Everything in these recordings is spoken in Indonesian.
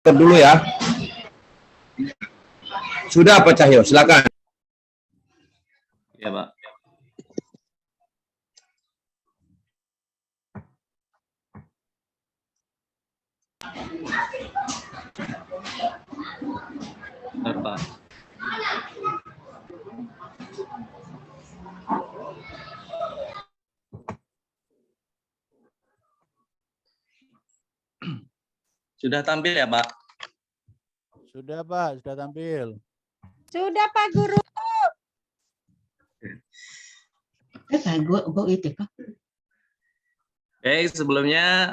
Dulu ya. Sudah Pak Cahyo, silakan. Ya, Pak. Benar, Pak. Sudah tampil ya, Pak? Sudah, Pak. Sudah tampil. Sudah, Pak Guru. Sebelumnya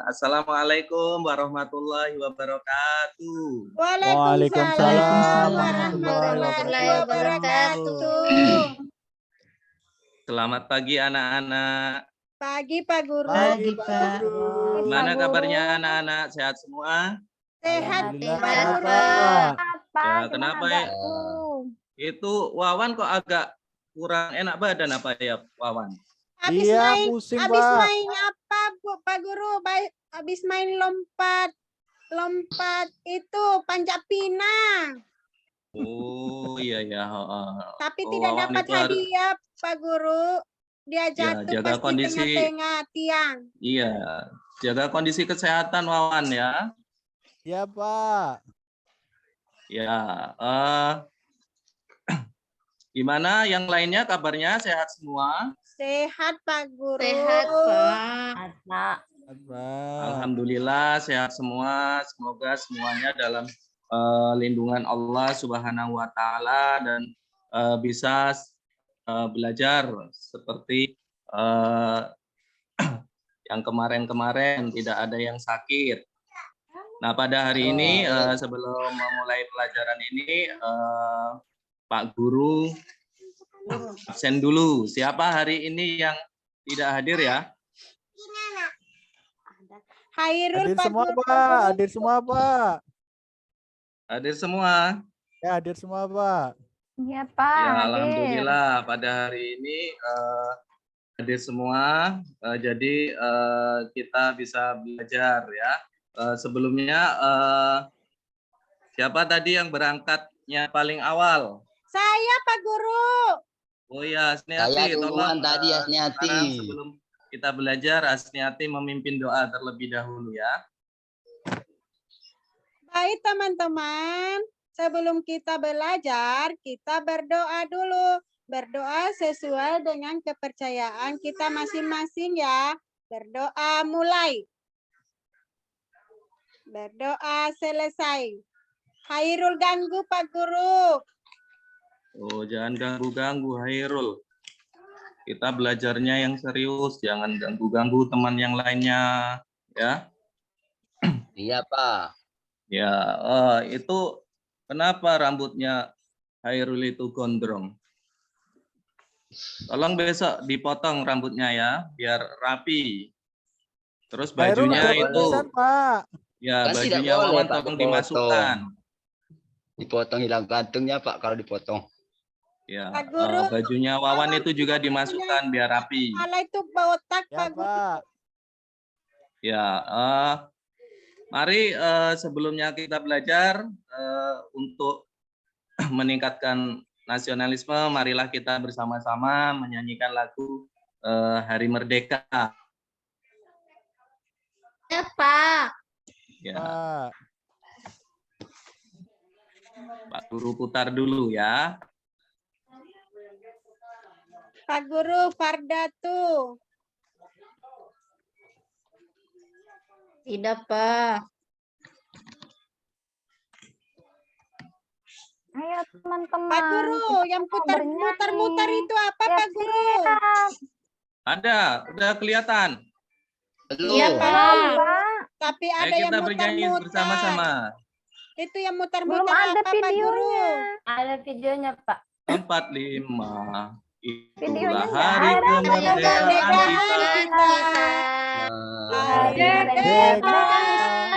Assalamualaikum warahmatullahi wabarakatuh. Waalaikumsalam warahmatullahi wabarakatuh. Selamat pagi anak-anak. Pagi, Pak Guru. Pagi, Pak. Gimana kabarnya anak-anak? Sehat semua? Sehat, Alhamdulillah, Pak sehat, Guru. Pak. Ya, kenapa ya? Itu Wawan kok agak kurang enak badan apa ya, Wawan? Habis Iya, main, pusing, habis Pak. main apa, Pak Guru? Habis main lompat itu panjat pinang. Oh iya ya. Tapi Oh, tidak Wawan dapat itu harus- hadiah, Pak Guru. Dia jatuh jaga pasti kondisi. tengah-tengah tiang. Iya, jaga kondisi kesehatan Wawan ya. Ya, Pak. Ya, gimana yang lainnya kabarnya sehat semua? Sehat, Pak Guru. Sehat, Pak. Pak. Alhamdulillah sehat semua. Semoga semuanya dalam lindungan Allah Subhanahu wa taala dan bisa belajar seperti yang kemarin-kemarin tidak ada yang sakit. Nah, pada hari ini sebelum memulai pelajaran ini Pak Guru absen dulu. Siapa hari ini yang tidak hadir ya? Hairul, Hadir Pak semua, Guru. Pak. Hadir semua, Pak. Hadir semua. Ya, hadir semua, Pak. Iya, Pak. Ya, hadir. alhamdulillah pada hari ini hadir semua. Jadi kita bisa belajar ya. Sebelumnya siapa tadi yang berangkatnya paling awal? Saya, Pak Guru. Oh ya, Asniati, Saya duluan tolong tadi, Asniati. sekarang sebelum kita belajar, Asniati memimpin doa terlebih dahulu ya. Baik, teman-teman. Sebelum kita belajar, kita berdoa dulu. Berdoa sesuai dengan kepercayaan kita masing-masing ya. Berdoa mulai. Berdoa selesai. Hairul ganggu, Pak Guru. Oh, jangan ganggu-ganggu, Hairul. Kita belajarnya yang serius, jangan ganggu-ganggu teman yang lainnya, ya. Iya, Pak. Ya, itu kenapa rambutnya Hairul itu gondrong? Tolong besok dipotong rambutnya ya, biar rapi. Terus Hairul bajunya ada itu, tulisan, Pak. ya Kan tidak bajunya boleh, Wawan Pak, tolong dipotong. dimasukkan. Dipotong hilang gantungnya, Pak, kalau dipotong. Ya, Pak Guru. bajunya Wawan itu juga dimasukkan biar rapi. Kepala itu botak, Ya, Pak Guru. Pak. Ya, mari sebelumnya kita belajar untuk meningkatkan nasionalisme, marilah kita bersama-sama menyanyikan lagu Hari Merdeka. Ya, Pak. Ya, Pak. Pak Guru putar dulu ya. Pak Guru, Fardatu. Tidak, Pak. Ayo, teman-teman. Pak Guru, yang mutar-mutar itu apa, Pak Guru? Ada, udah kelihatan. Belum. Iya, Pak. Pak. Tapi Ayo ada yang kita bernyanyi mutar-mutar. bersama-sama. Itu yang Belum mutar-mutar ada apa, Pak Guru? videonya. Ada videonya, Pak. 45. Videonya Itulah nggak hari ada. kemerdekaan Kemerdekaan kita. Hari Merdeka.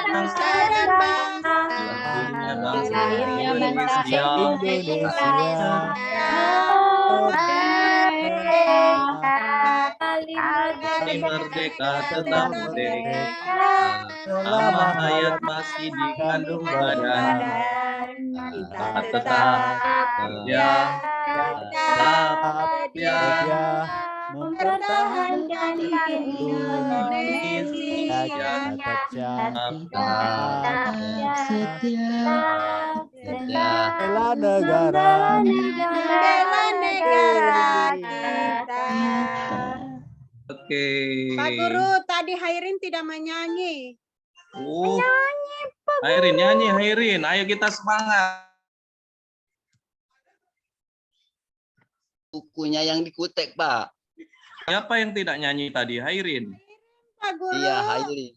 bangsa dan bangsa. Lahirnya bangsa Lahirnya bangsa Indonesia. Indonesia. Merdeka. Hari merdeka tetap merdeka. Selama Selama hayat hayat masih di kandung dikandung badan, badan, kita kita tetap setia, tetap setia setia mempertahankan mempertahankan Indonesia. Indonesia. tetap Setia. Bela negara, Membela negara kita. Oke. Pak Guru, tadi Hairin tidak menyanyi. Hairin nyanyi, Hairin. Ayo kita semangat. Bukunya yang dikutek, Pak. Siapa yang tidak nyanyi tadi? Hairin. Pak Guru. Iya, Hairin.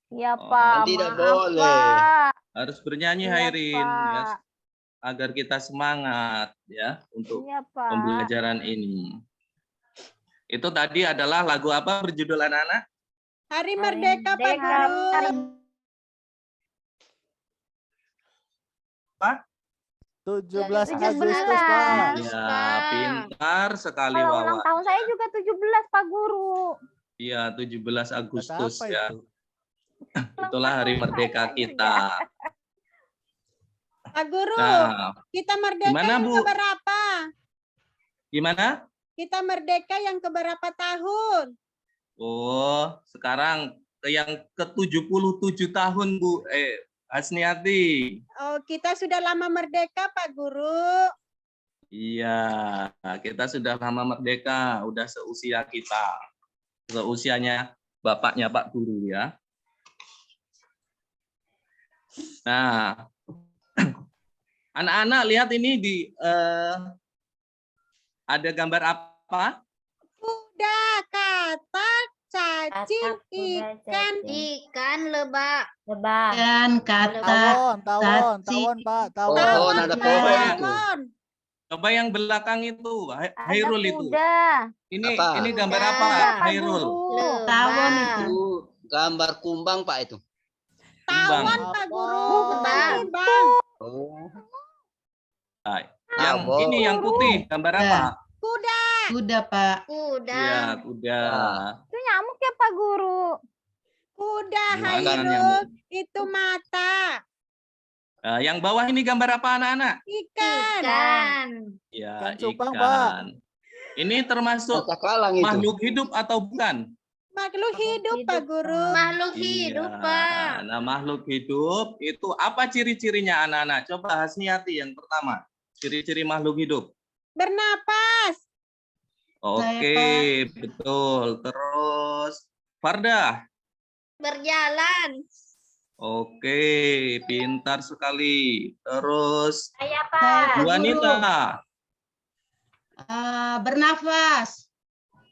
Iya, Oh, Pak. tidak Maaf, boleh. Pak. Harus bernyanyi, Iya, Hairin, ya, Pak. agar kita semangat ya untuk Iya, Pak. pembelajaran ini. Itu tadi adalah lagu apa berjudul anak-anak? Hari Merdeka, Pak Guru. 17 17. Agustus, Pak. Ya, pintar sekali Kalau ulang Wawan. tahun saya juga 17, Pak Guru. Iya, 17 Kata Agustus apa ya. itu? Itulah hari merdeka kita. Pak Guru, Nah, kita merdeka gimana, yang Bu? keberapa? gimana? Kita merdeka yang keberapa tahun? Oh, sekarang yang ke-77 tahun, Bu. Hasniati. Oh, kita sudah lama merdeka, Pak Guru. Iya, kita sudah lama merdeka, udah seusia kita. Seusianya bapaknya Pak Guru ya. Nah, anak-anak lihat ini ada gambar apa? Kuda, katak, cacing, ikan. Ikan lebak. Lebak. Ikan, kata, Tawon, Pak, tawon. Pohon, ada pohon itu. Tawon. Coba yang belakang itu, Hairul Ada itu. kuda. Apa? Ini gambar Kuda, apa, Pak Hairul? Guru. tawon itu. Itu gambar kumbang, Pak, itu. Kumbang. Tawon, Pak Guru. Kumbang. Kumbang. Oh. Nah, yang Tawon. ini yang putih, gambar apa? Kuda. Kuda, Pak. Kuda. Iya, kuda. Itu nyamuk ya, Pak Guru? Kuda, Bukan Hairul. nyamuk. Itu mata. Nah, yang bawah ini gambar apa, anak-anak? Ikan. Ikan. Ya, Ikan cupang, ikan. Ini termasuk Cakalang itu. makhluk hidup atau bukan? Makhluk hidup, Pak Guru. Makhluk Iya. hidup, Pak. Nah, makhluk hidup itu apa ciri-cirinya, anak-anak? Coba Hasniati yang pertama. Ciri-ciri makhluk hidup. Bernapas. Oke, betul. Terus Farda. Berjalan. Oke, pintar sekali. Terus Saya, Saya, Pak. Pak Guru. Wanita. Bernafas.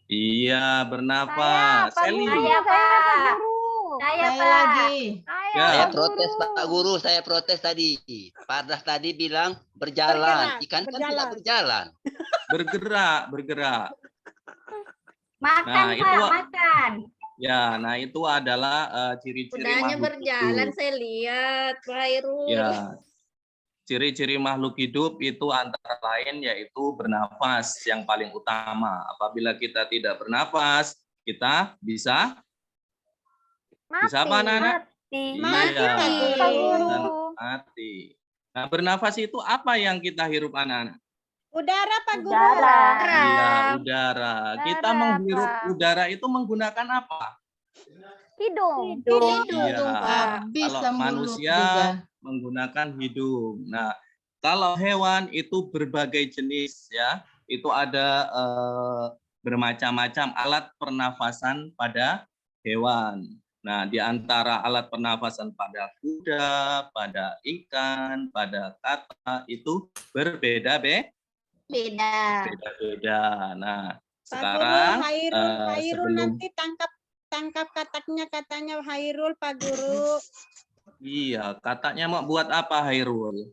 Iya, bernafas. Pak Seli. Guru. Saya, Pak Guru. Saya, Saya Pak. lagi. Ya. Saya protes, Pak Guru. Saya protes tadi. Fardah tadi bilang berjalan. Bergerak, Ikan kan berjalan. tidak berjalan. Bergerak. Makan, Nah, Pak. itu- Makan. Ya, nah itu adalah ciri-ciri Kudanya makhluk berjalan, hidup. saya lihat, Pak Hairul. Ya, ciri-ciri makhluk hidup itu antara lain yaitu bernafas yang paling utama. Apabila kita tidak bernafas, kita bisa Mati. apa, anak-anak? Mati. Mati, Iya, Pak Guru. Pak bisa Guru. mati. Nah, bernafas itu apa yang kita hirup, anak-anak? Udara, Pak Guru. Udara. Iya, udara. Kita Udara, menghirup Pak. udara itu menggunakan apa? Hidung. Iya, Pak. Bisa kalau mulut manusia juga. menggunakan hidung. Nah, kalau hewan itu berbagai jenis ya, itu ada bermacam-macam alat pernafasan pada hewan. Nah, di antara alat pernafasan pada kuda, pada ikan, pada kata itu berbeda-beda. Beda. Nah, Pak sekarang Guru, Hairul sebelum nanti tangkap kataknya katanya Hairul, Pak Guru. iya, katanya mau buat apa, Hairul?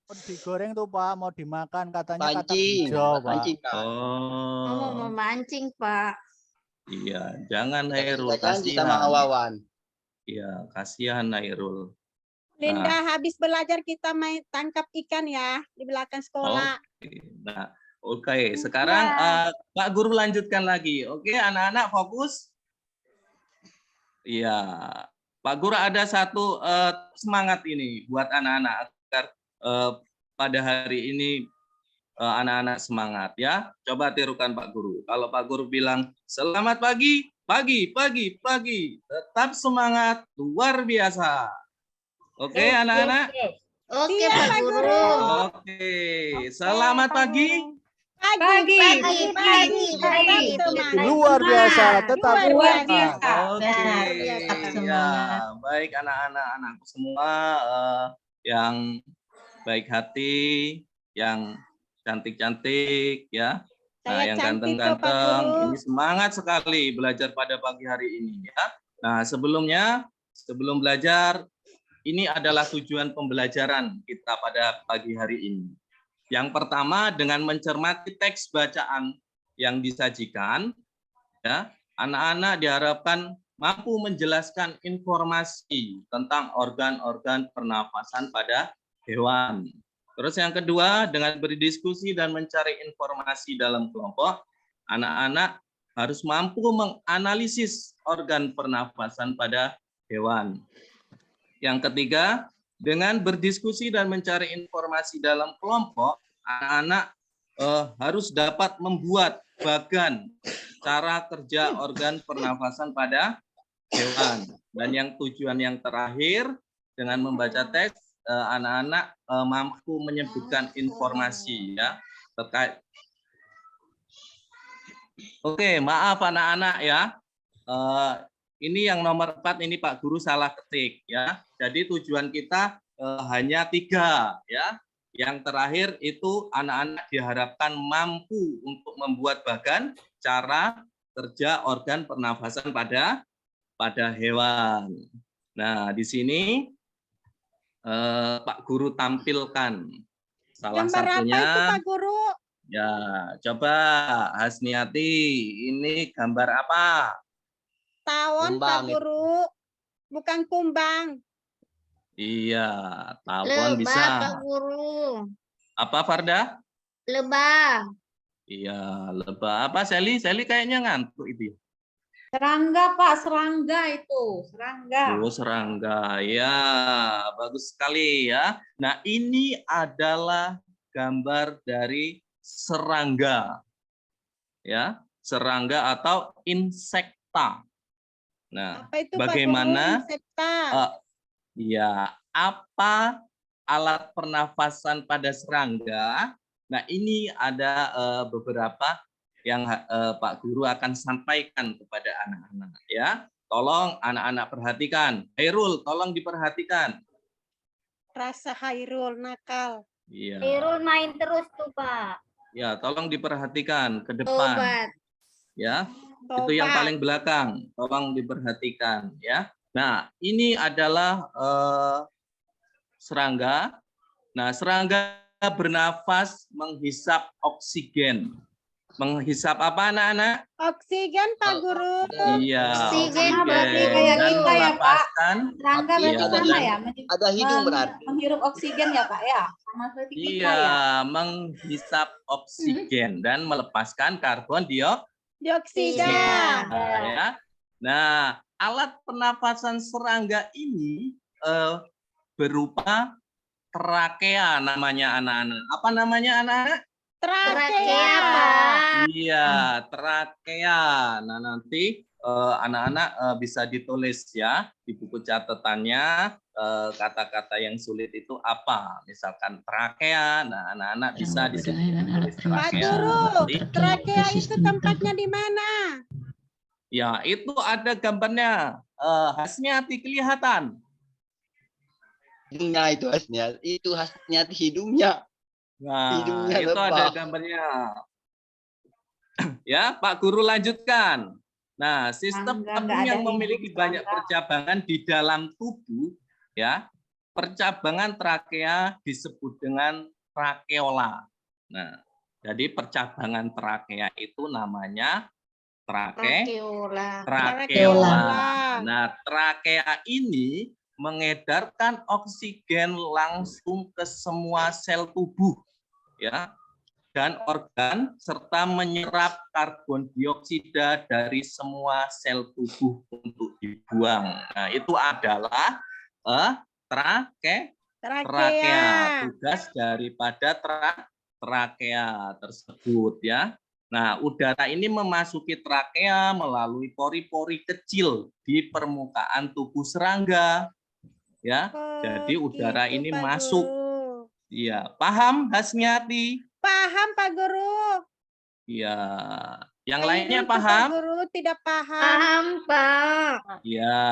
Mau digoreng tuh, Pak, mau dimakan katanya katak Pancing. hijau, Pak. Pancing, Pak. Mau Oh, memancing, Pak. iya, jangan Kita Hairul, janji sama kasihan. Wawan. Iya, kasihan Hairul. Linda habis belajar kita main tangkap ikan ya di belakang sekolah. Nah, Oke, sekarang Pak Guru lanjutkan lagi. Oke, anak-anak fokus. Iya, Pak Guru ada satu semangat ini buat anak-anak agar pada hari ini anak-anak semangat ya. Coba tirukan Pak Guru. Kalau Pak Guru bilang selamat pagi, pagi, tetap semangat luar biasa. Oke, anak-anak. Oke, Iya, Pak Pak Guru. Guru. Oke, selamat pagi. Pagi. Pagi. Tetap semangat. Luar biasa, tetap Luar semangat. biasa. Oke, Benar, tetap ya, semangat. baik anak-anak anakku semua yang baik hati, yang cantik-cantik ya. Nah, Saya yang cantik kok, Pak ganteng-ganteng, Guru. ini semangat sekali belajar pada pagi hari ini ya. Nah, sebelum belajar, ini adalah tujuan pembelajaran kita pada pagi hari ini. Yang pertama, dengan mencermati teks bacaan yang disajikan, ya, anak-anak diharapkan mampu menjelaskan informasi tentang organ-organ pernafasan pada hewan. Terus yang kedua, dengan berdiskusi dan mencari informasi dalam kelompok, anak-anak harus mampu menganalisis organ pernafasan pada hewan. Yang ketiga, dengan berdiskusi dan mencari informasi dalam kelompok, anak-anak harus dapat membuat bagan cara kerja organ pernafasan pada hewan. Dan yang tujuan yang terakhir, dengan membaca teks, anak-anak mampu menyebutkan informasi ya terkait. Oke, maaf anak-anak ya. Ini yang nomor 4 ini Pak Guru salah ketik ya. Jadi tujuan kita hanya 3 ya. Yang terakhir itu anak-anak diharapkan mampu untuk membuat bagan cara kerja organ pernafasan pada hewan. Nah, di sini Pak Guru tampilkan salah Gambar apa satunya. itu, Pak Guru? Ya, coba Hasniati, ini gambar apa? Tawon, Pak Kumbang itu. Guru. Bukan kumbang. Iya, tawon Lebah, bisa. Pak Guru. Apa Farda? Lebah. Iya, lebah. Apa Sally? Sally kayaknya ngantuk itu. Serangga, Pak, serangga itu. Serangga. Oh, serangga. Ya, bagus sekali ya. Nah, ini adalah gambar dari serangga. Ya, serangga atau insekta. Nah, Apa itu, bagaimana? Pak Guru? Insekta. Ya, apa alat pernafasan pada serangga? Nah, ini ada beberapa yang Pak Guru akan sampaikan kepada anak-anak ya. Tolong anak-anak perhatikan. Hairul, tolong diperhatikan. Rasa Hairul nakal. Iya. Irul main terus tuh, Pak. Ya, tolong diperhatikan ke depan. Obat. Ya. Itu yang Tobat. paling belakang. Tolong diperhatikan ya. Nah, ini adalah serangga. Nah, serangga bernafas menghisap oksigen. Menghisap apa anak-anak? Oksigen, Pak Guru. Iya, Oksigen berarti kayak dan kita ya, Pak. melepaskan. Serangga Iya, berarti ada sama hidung. ya? Ada hidung berarti. Menghirup oksigen ya, Pak ya? Sama seperti kita Iya, ya? menghisap oksigen dan melepaskan karbon dioksida. Dioksida. Ya. Nah, alat pernafasan serangga ini berupa trakea namanya anak-anak. Apa namanya anak-anak? Trakea, Trakea. Pak. Iya, trakea. Nah, nanti anak-anak bisa ditulis ya di buku catatannya kata-kata yang sulit itu apa. Misalkan trakea. Nah, anak-anak bisa di sini tulis Pak trakea. Guru, Nanti, trakea itu tempatnya di mana? ya, itu ada gambarnya. Hasniati kelihatan. Hidungnya itu khasnya. Itu khasnya hidungnya. Nah, Hidungnya itu lebah. ada gambarnya. Ya, Pak Guru lanjutkan. Nah, sistem Serangga, tabung nggak yang ada memiliki hidup banyak serangga. percabangan di dalam tubuh, ya, percabangan trakea disebut dengan trakeola. Nah, jadi percabangan trakea itu namanya Trakeola. trakeola. Trakeola. Nah, trakea ini mengedarkan oksigen langsung ke semua sel tubuh, ya. dan organ serta menyerap karbon dioksida dari semua sel tubuh untuk dibuang. Nah, itu adalah trakea, tugas daripada trakea tersebut ya. Nah, udara ini memasuki trakea melalui pori-pori kecil di permukaan tubuh serangga. Ya, jadi udara gitu, ini Pak masuk. Guru. Iya, paham Hasniati? Paham Pak Guru. Iya. Yang Hairul lainnya tuh, Pak paham? Guru tidak paham. Paham, Pak. Ya,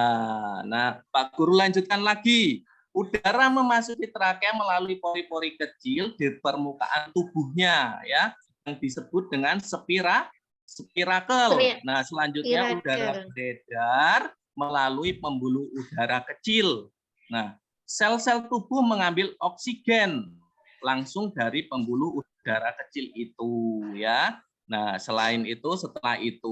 nah Pak Guru lanjutkan lagi. Udara memasuki trakea melalui pori-pori kecil di permukaan tubuhnya, ya, yang disebut dengan spirakel. Nah, selanjutnya udara beredar melalui pembuluh udara kecil. Nah, sel-sel tubuh mengambil oksigen langsung dari pembuluh udara kecil itu, ya. Nah, selain itu, setelah itu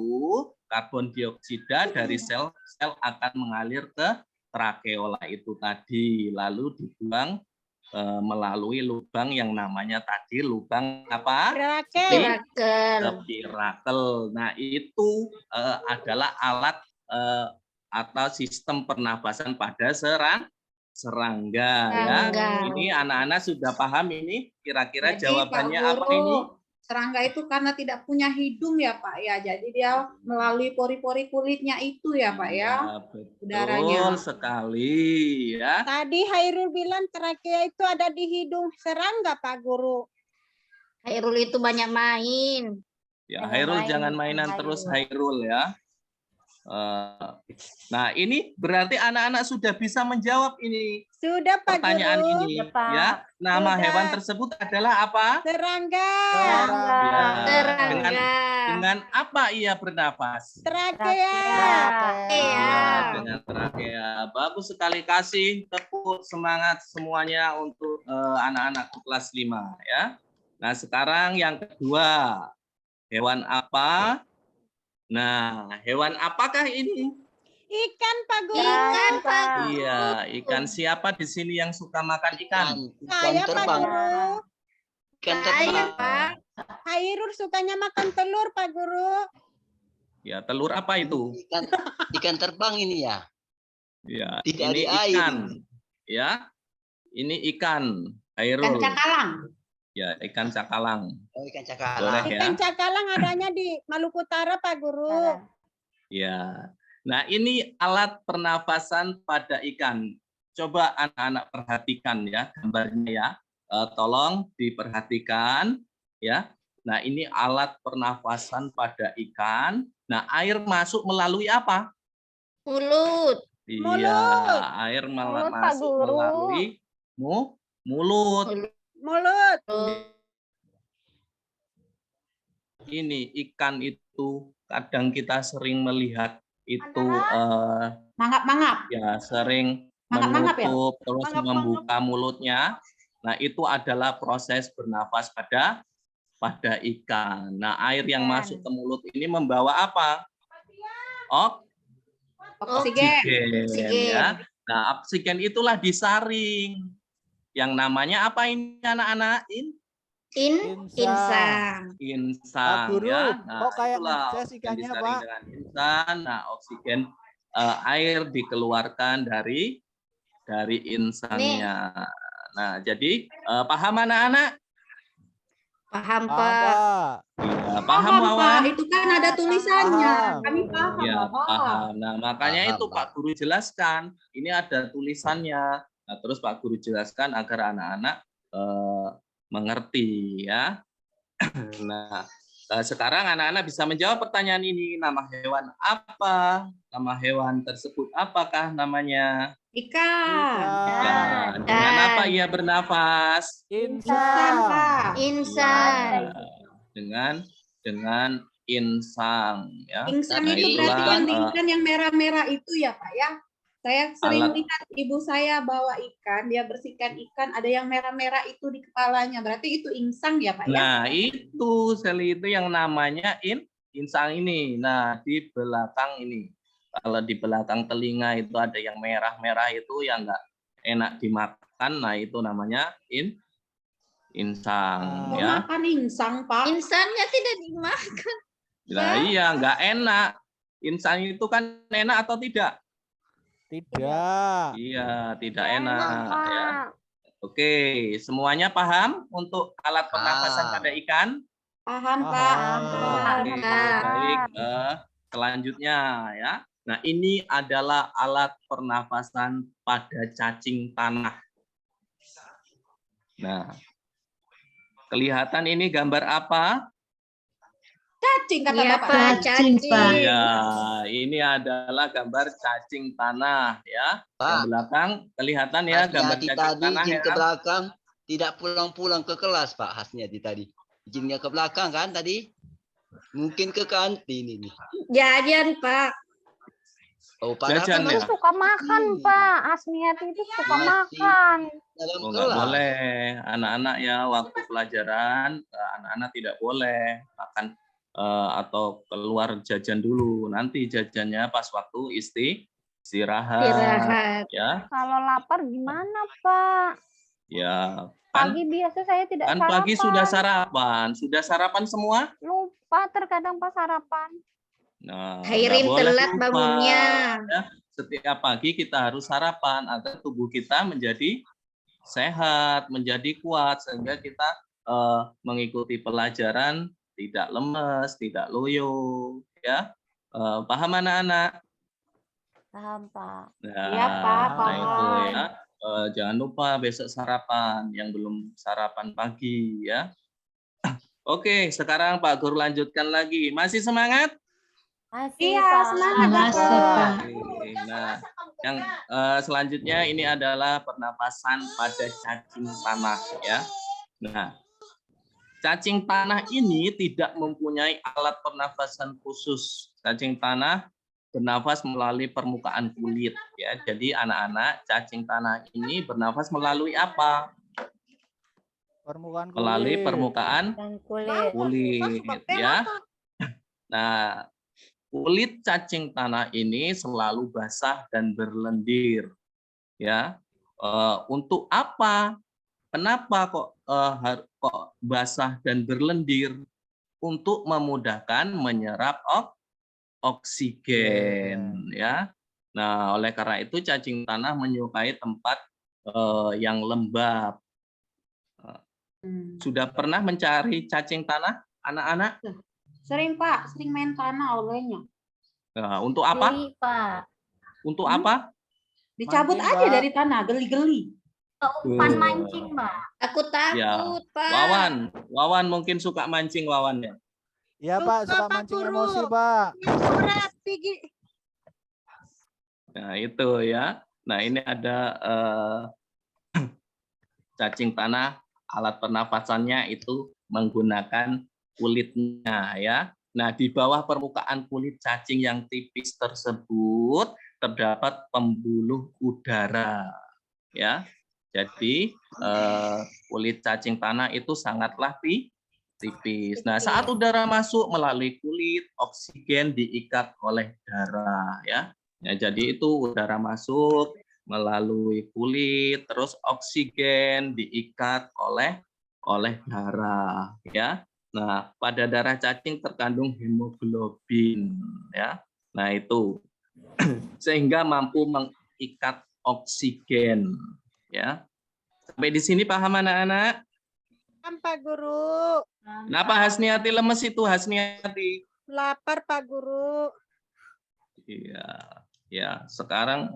karbon dioksida dari sel-sel akan mengalir ke trakeola itu tadi, lalu dibuang melalui lubang yang namanya tadi lubang apa? Spirakel. Nah, itu adalah alat atau sistem pernapasan pada serangga ya. Ini anak-anak sudah paham ini? Kira-kira jawabannya Pak Guru, apa ini? serangga itu karena tidak punya hidung ya Pak ya, jadi dia melalui pori-pori kulitnya itu ya Pak ya, Betul sekali ya. Tadi Hairul bilang trakea itu ada di hidung serangga Pak Guru. Hairul itu banyak main. Ya, Hairul jangan mainan terus Hairul ya. Nah, ini berarti anak-anak sudah bisa menjawab ini. Sudah Pak pertanyaan Guru. ini ya. Nama hewan tersebut adalah apa? Serangga. Ya, dengan apa ia bernapas? Trakea. Ya, dengan trakea. Bagus sekali, kasih tepuk semangat semuanya untuk anak-anak kelas 5 ya. Nah, sekarang yang kedua. Hewan apa? Nah, hewan apakah ini? Ikan Pak Guru. Ikan, Pak. Iya, ikan siapa di sini yang suka makan ikan? Saya Pak Guru. Ikan terbang. Hairul sukanya makan telur Pak Guru. Ya, telur apa itu? Ikan terbang ini ya. Ya, Tidak ini di air. ikan. Ya, ini ikan. Hairul. Ikan cakalang. Ya, ikan cakalang. Oh, ikan Boleh cakalang. ya? Ikan cakalang adanya di Maluku Utara Pak Guru. Ya. Nah, ini alat pernafasan pada ikan. Coba anak-anak perhatikan ya gambarnya ya. Tolong diperhatikan ya. Nah, ini alat pernafasan pada ikan. Nah, air masuk melalui apa? Mulut. Iya, air masuk melalui mulut. Mulut. Ini ikan itu kadang kita sering melihat itu Mangap-mangap. ya sering Mangap-mangap ya? menutup terus Mangap-mangap. membuka mulutnya. Nah, itu adalah proses bernafas pada ikan. Nah, air yang masuk ke mulut ini membawa apa? Oksigen. Ya. Nah, oksigen itulah disaring. Yang namanya apa ini anak-anak? Insang. Pak Guru, Ya. Nah, kok kayak itulah ngeces oksigen ikannya, disaring Pak? dengan insan. Nah, oksigen air dikeluarkan dari insannya. Nah, jadi paham anak-anak? Paham, Pak. Pak. Ya, paham Pak, Wawan? itu kan ada tulisannya. Paham. Kami paham. Ya, Bapak. paham. Nah, makanya Paham, itu Pak. Pak Guru jelaskan. Ini ada tulisannya. Nah, terus Pak Guru jelaskan agar anak-anak mengerti ya. Nah, sekarang anak-anak bisa menjawab pertanyaan ini. Nama hewan apa? Nama hewan tersebut apakah namanya? Ikan. Ya, dengan apa ia bernafas? Ikan, Pak. Insang. Ya, dengan insang ya. Insang Nah, itu itulah, berarti ikan yang merah-merah itu ya Pak ya? Saya sering alat- lihat ibu saya bawa ikan, dia bersihkan ikan, ada yang merah-merah itu di kepalanya. Berarti itu insang ya Pak ya? Nah, itu sel itu yang namanya insang ini. Nah, di belakang ini. Kalau di belakang telinga itu ada yang merah-merah itu yang enggak enak dimakan. Nah, itu namanya Insang Ah. ya. Makan insang, Pak. Insannya tidak dimakan. Nah, iya, nggak enak. Insang itu kan enak atau tidak? Tidak. Iya, tidak enak ya. Oke, semuanya paham untuk alat pernafasan pada ikan? Paham, Pak. Paham. Oke, baik. Selanjutnya ya. Nah, ini adalah alat pernafasan pada cacing tanah. Nah, kelihatan ini gambar apa? Cacing kata Iya, Bapak. Pak, tadi. cacing. Ya, ini adalah gambar cacing tanah ya. Yang Pak, belakang kelihatan ya gambar Hasniati cacing tadi tanah izin ya. ke belakang, tidak pulang-pulang ke kelas, Pak Hasniati tadi. Izinnya ke belakang kan tadi? Mungkin ke kantin ini. Jajan, Pak. Oh, padahal Jajan kan ya? masuk Suka makan, Pak. Asmiati itu suka makan. dalam Oh, nggak kelas. boleh. Anak-anak ya waktu pelajaran, anak-anak tidak boleh makan atau keluar jajan dulu. Nanti jajannya pas waktu istirahat. Istirahat. Ya, Kalau lapar gimana, Pak? ya. Kan, Pagi biasa saya tidak kan sarapan. pagi sudah sarapan. Sudah sarapan semua? Lupa terkadang pas sarapan. Nah, Hairin nggak boleh telat lupa. bangunnya. Ya, setiap pagi kita harus sarapan agar tubuh kita menjadi sehat, menjadi kuat sehingga kita mengikuti pelajaran tidak lemes, tidak loyo, ya. Paham anak-anak? Paham, Pak. Nah, Iya, Pak, nah itu paham. ya. Jangan lupa besok sarapan yang belum sarapan pagi ya. Oke, sekarang Pak Guru lanjutkan lagi. Masih semangat? Masih, Iya, Pak. semangat, Pak. Oke, nah, yang selanjutnya ini adalah pernapasan pada cacing tanah ya. Nah, cacing tanah ini tidak mempunyai alat pernafasan khusus. Cacing tanah bernafas melalui permukaan kulit ya. Jadi anak-anak, cacing tanah ini bernafas melalui apa? Permukaan kulit. Melalui permukaan Dan kulit. kulit ya. Nah, kulit cacing tanah ini selalu basah dan berlendir, ya. Untuk apa? Kenapa kok basah dan berlendir? Untuk memudahkan menyerap oksigen, ya. Nah, oleh karena itu cacing tanah menyukai tempat yang lembab. Sudah pernah mencari cacing tanah, anak-anak? Sering, Pak. Sering main tanah olehnya. Nah, untuk apa? Geli, Pak. Untuk apa? Dicabut Mancing, aja Pak. dari tanah, geli-geli. Umpan mancing, Pak. Aku takut, Ya. Pak. Wawan mungkin suka mancing Wawan ya. Iya, Pak, Suka, suka Pak mancing Guru. emosi, Pak. Yang berat, Pigi. Nah, itu ya. Nah, ini ada cacing tanah, alat pernafasannya itu menggunakan kulitnya ya. Nah, di bawah permukaan kulit cacing yang tipis tersebut terdapat pembuluh udara ya. Jadi kulit cacing tanah itu sangatlah tipis. Nah, saat udara masuk melalui kulit, oksigen diikat oleh darah ya. Ya, jadi itu udara masuk melalui kulit, terus oksigen diikat oleh darah ya. Nah, pada darah cacing terkandung hemoglobin ya. Nah, itu sehingga mampu mengikat oksigen ya. Sampai di sini paham anak-anak? Paham, Pak Guru. Kenapa Hasniati lemes itu Hasniati? Lapar, Pak Guru. Iya, ya. Sekarang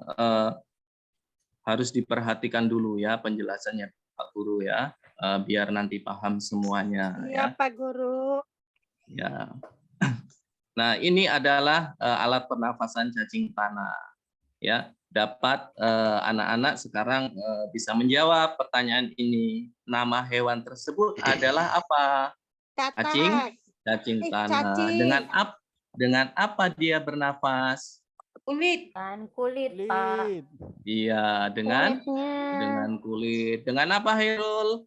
harus diperhatikan dulu ya penjelasannya Pak Guru ya, biar nanti paham semuanya ya. Iya, Pak Guru. Ya. Nah, ini adalah alat pernafasan cacing tanah. Ya, dapat anak-anak sekarang bisa menjawab pertanyaan ini. Nama hewan tersebut adalah apa? Katak. Cacing tanah. Cacing. Dengan apa dia bernafas? Kulit. Dan kulit, Pak. Kulit. Iya, dengan Kulitnya. kulit. Dengan apa, Hairul?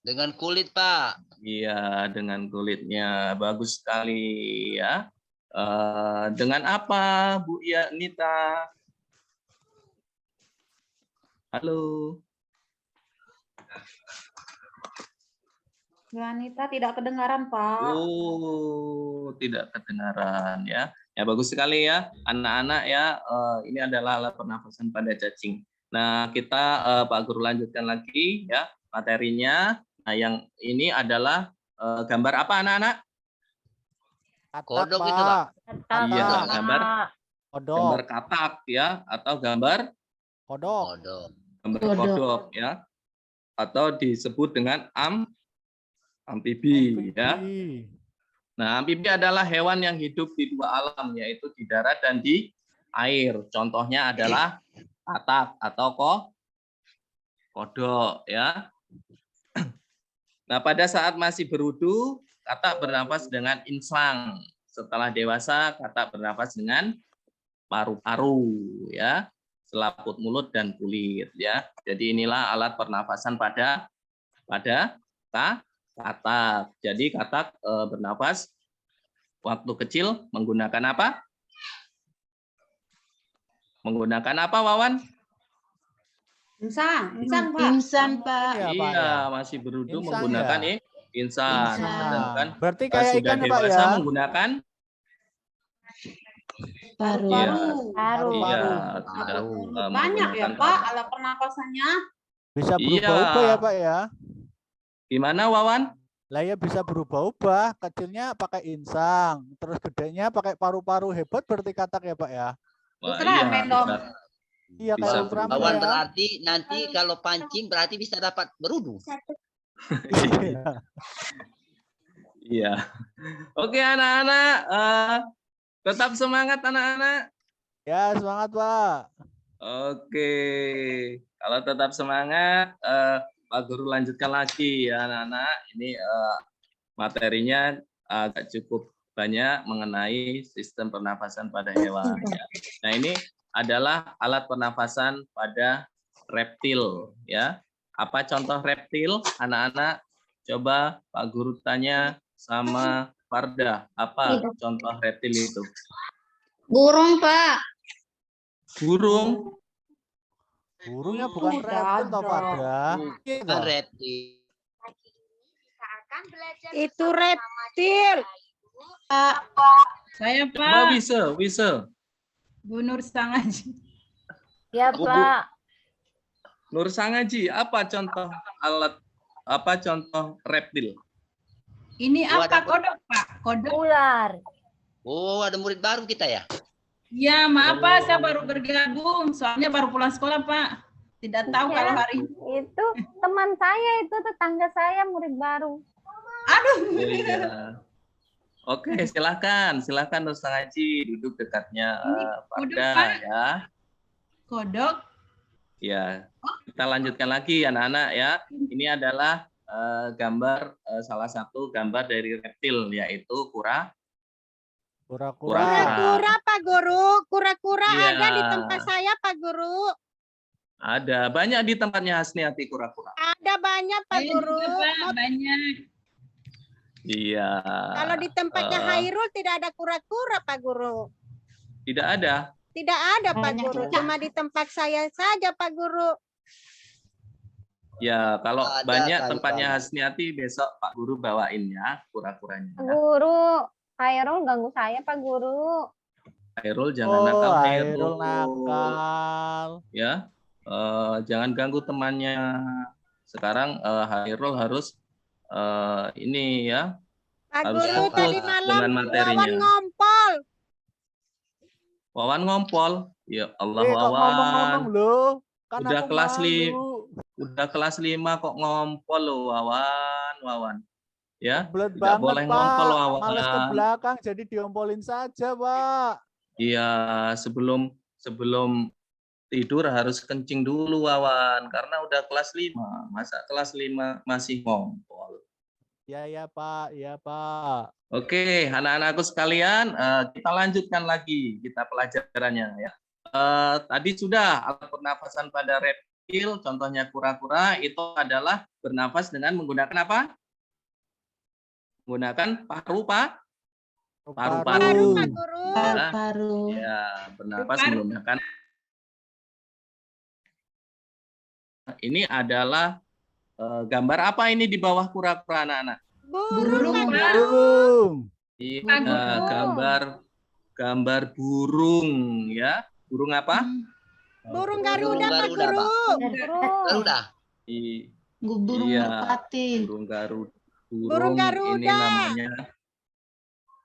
Dengan kulit, Pak. Iya, dengan kulitnya. Bagus sekali ya. Dengan apa, Bu Nita? Halo. Wanita tidak kedengaran, Pak. Oh, tidak kedengaran ya. Ya bagus sekali ya, anak-anak ya. Ini adalah alat pernafasan pada cacing. Nah, kita Pak Guru lanjutkan lagi ya materinya. Nah, yang ini adalah gambar apa anak-anak? Katak, Kodok itu, Pak. Katak, Iya, Pak. gambar Kodok. katak ya, atau gambar Kodok. Kodok. kodok ya, atau disebut dengan amfibi ya. Amfibi. Nah, amfibi adalah hewan yang hidup di dua alam, yaitu di darat dan di air. Contohnya adalah katak atau kodok ya. Nah, pada saat masih berudu, katak bernafas dengan insang. Setelah dewasa, katak bernafas dengan paru-paru ya, selaput mulut dan kulit ya. Jadi inilah alat pernafasan pada katak. Jadi katak bernafas waktu kecil menggunakan apa? Menggunakan apa, Wawan? Insang, Pak. Insan, Pak. Iya, Pak, Iya, ya. masih berudu Insang, menggunakan ya? insang. Insang. Sedangkan Berarti kayak sudah ikan ya, Pak dewasa ya? menggunakan Baru. Iya. Baru. Iya, Paru-paru. tidak Banyak ya, menggunakan Pak, paru. alat pernapasannya. Bisa Iya. berubah-ubah ya, Pak ya? Gimana, Wawan? Lah ya bisa berubah-ubah. Kecilnya pakai insang, terus gedenya pakai paru-paru. Hebat berarti katak ya, Pak ya? Wah, Ultraman dong. bisa. Iya, Bisa kayak berubah. Ultraman Wawan ya. berarti nanti kalau pancing berarti bisa dapat berudu. Iya. Iya. Oke, anak-anak, tetap semangat anak-anak. Ya, semangat, Pak. Oke, kalau tetap semangat, Pak Guru lanjutkan lagi ya anak-anak. Ini materinya agak cukup banyak mengenai sistem pernafasan pada hewan. Ya. Nah, ini adalah alat pernafasan pada reptil. Ya, apa contoh reptil, anak-anak? Coba Pak Guru tanya sama Farda, apa contoh reptil itu? Burung, Pak. Burung. Burungnya bukan Tidak reptil toh, ada. Farda. Iya, Bukan toh? reptil. Itu reptil. Saya Coba Pak, bisa. Bu Nur Sangaji. Ya, Bu- Pak. Nur Sangaji, apa contoh alat, apa contoh reptil? Ini Oh, apa ada- kodok Pak? Kodok? Ular. Oh, ada murid baru kita ya? Ya maaf Pak, saya baru bergabung. Soalnya baru pulang sekolah Pak. Tidak tahu Ya. kalau hari ini. Itu teman saya, itu tetangga saya, murid baru. Aduh. Oh, iya. Oke, silakan Nur Sangaji duduk dekatnya Ini Farda kodok, Pak. ya. Kodok. Ya, kita lanjutkan lagi anak-anak ya. Ini adalah gambar salah satu gambar dari reptil yaitu Kura-kura. Kura-kura, Pak Guru. Kura-kura Iya. ada di tempat saya, Pak Guru. Ada banyak di tempatnya Hasniati kura-kura. Ada banyak, Pak Saya Guru. juga, Pak, Mau- banyak. Iya. Kalau di tempatnya Eh, Hairul tidak ada kura-kura, Pak Guru. Tidak ada. Tidak ada, Pak Banyak Guru. ya. Cuma di tempat saya saja, Pak Guru. Ya, kalau Ada banyak kali, tempatnya Pak. Hasniati besok Pak Guru bawain ya kura-kuranya. Pak Guru, Khairul ganggu saya, Pak Guru. Hairul jangan Oh, nakal, Hairul nakal. Ya, jangan ganggu temannya. Sekarang Hairul harus ini ya, Pak Harus Guru fokus tadi malam dengan materinya. Wawan ngompol. Wawan ngompol. Ya Allah, Kok ngomong-ngomong Wawan. loh. Kan Udah aku kelas malu. Udah kelas 5 kok ngompol loh, Wawan. Ya, Belet tidak banget, boleh Pak. ngompol, Wawan. Males ke belakang, jadi diompolin saja, Pak. iya, sebelum tidur harus kencing dulu, Wawan, karena udah kelas 5. Masa kelas 5 masih ngompol. Ya, Pak. Ya, Pak. Oke, anak-anakku sekalian, kita lanjutkan lagi kita pelajarannya ya. Tadi sudah alat pernafasan pada reptil, contohnya kura-kura itu adalah bernafas dengan menggunakan apa? Menggunakan paru, Pak. Paru-paru. Baru, Pak Guru. Paru-paru. Ya, bernafas Paru. menggunakan. Ini adalah gambar apa ini di bawah kura-kura anak-anak? Burung, Pak Guru. Burung. Iya, Pak Guru. gambar burung ya. Burung apa? Burung Garuda, Pak Garuda, Guru. Burung. Garuda. Burung Iya, merpati. burung Garuda. Burung Ini Garuda. namanya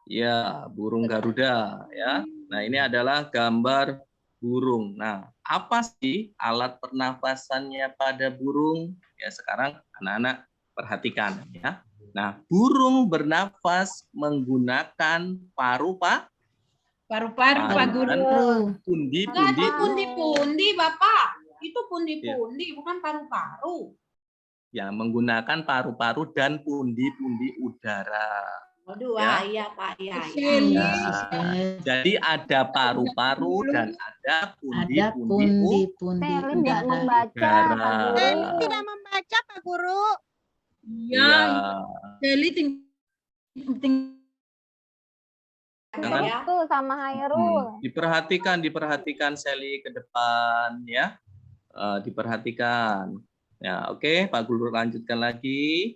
ya, burung Garuda ya. Nah, ini adalah gambar burung. Nah, apa sih alat pernafasannya pada burung? Ya, sekarang anak-anak perhatikan ya. Nah, burung bernafas menggunakan paru, Pak. Paru-paru, Pak Guru. Dan Enggak, pundi-pundi. itu pundi-pundi, Bapak. Itu pundi-pundi, bukan paru-paru. Ya, menggunakan paru-paru dan pundi-pundi udara. Waduh, Ya. iya Pak, iya. Ya. Jadi ada paru-paru dan ada pundi-pundi pundi-pundi Selin tidak membaca, udara. Pak Guru. Selly tidak membaca, Pak Guru. Ya, Ya. Selly Jangan- Ya. Itu sama Hairul. Diperhatikan Sally ke depan ya. Diperhatikan. Ya, oke, Pak Guru lanjutkan lagi.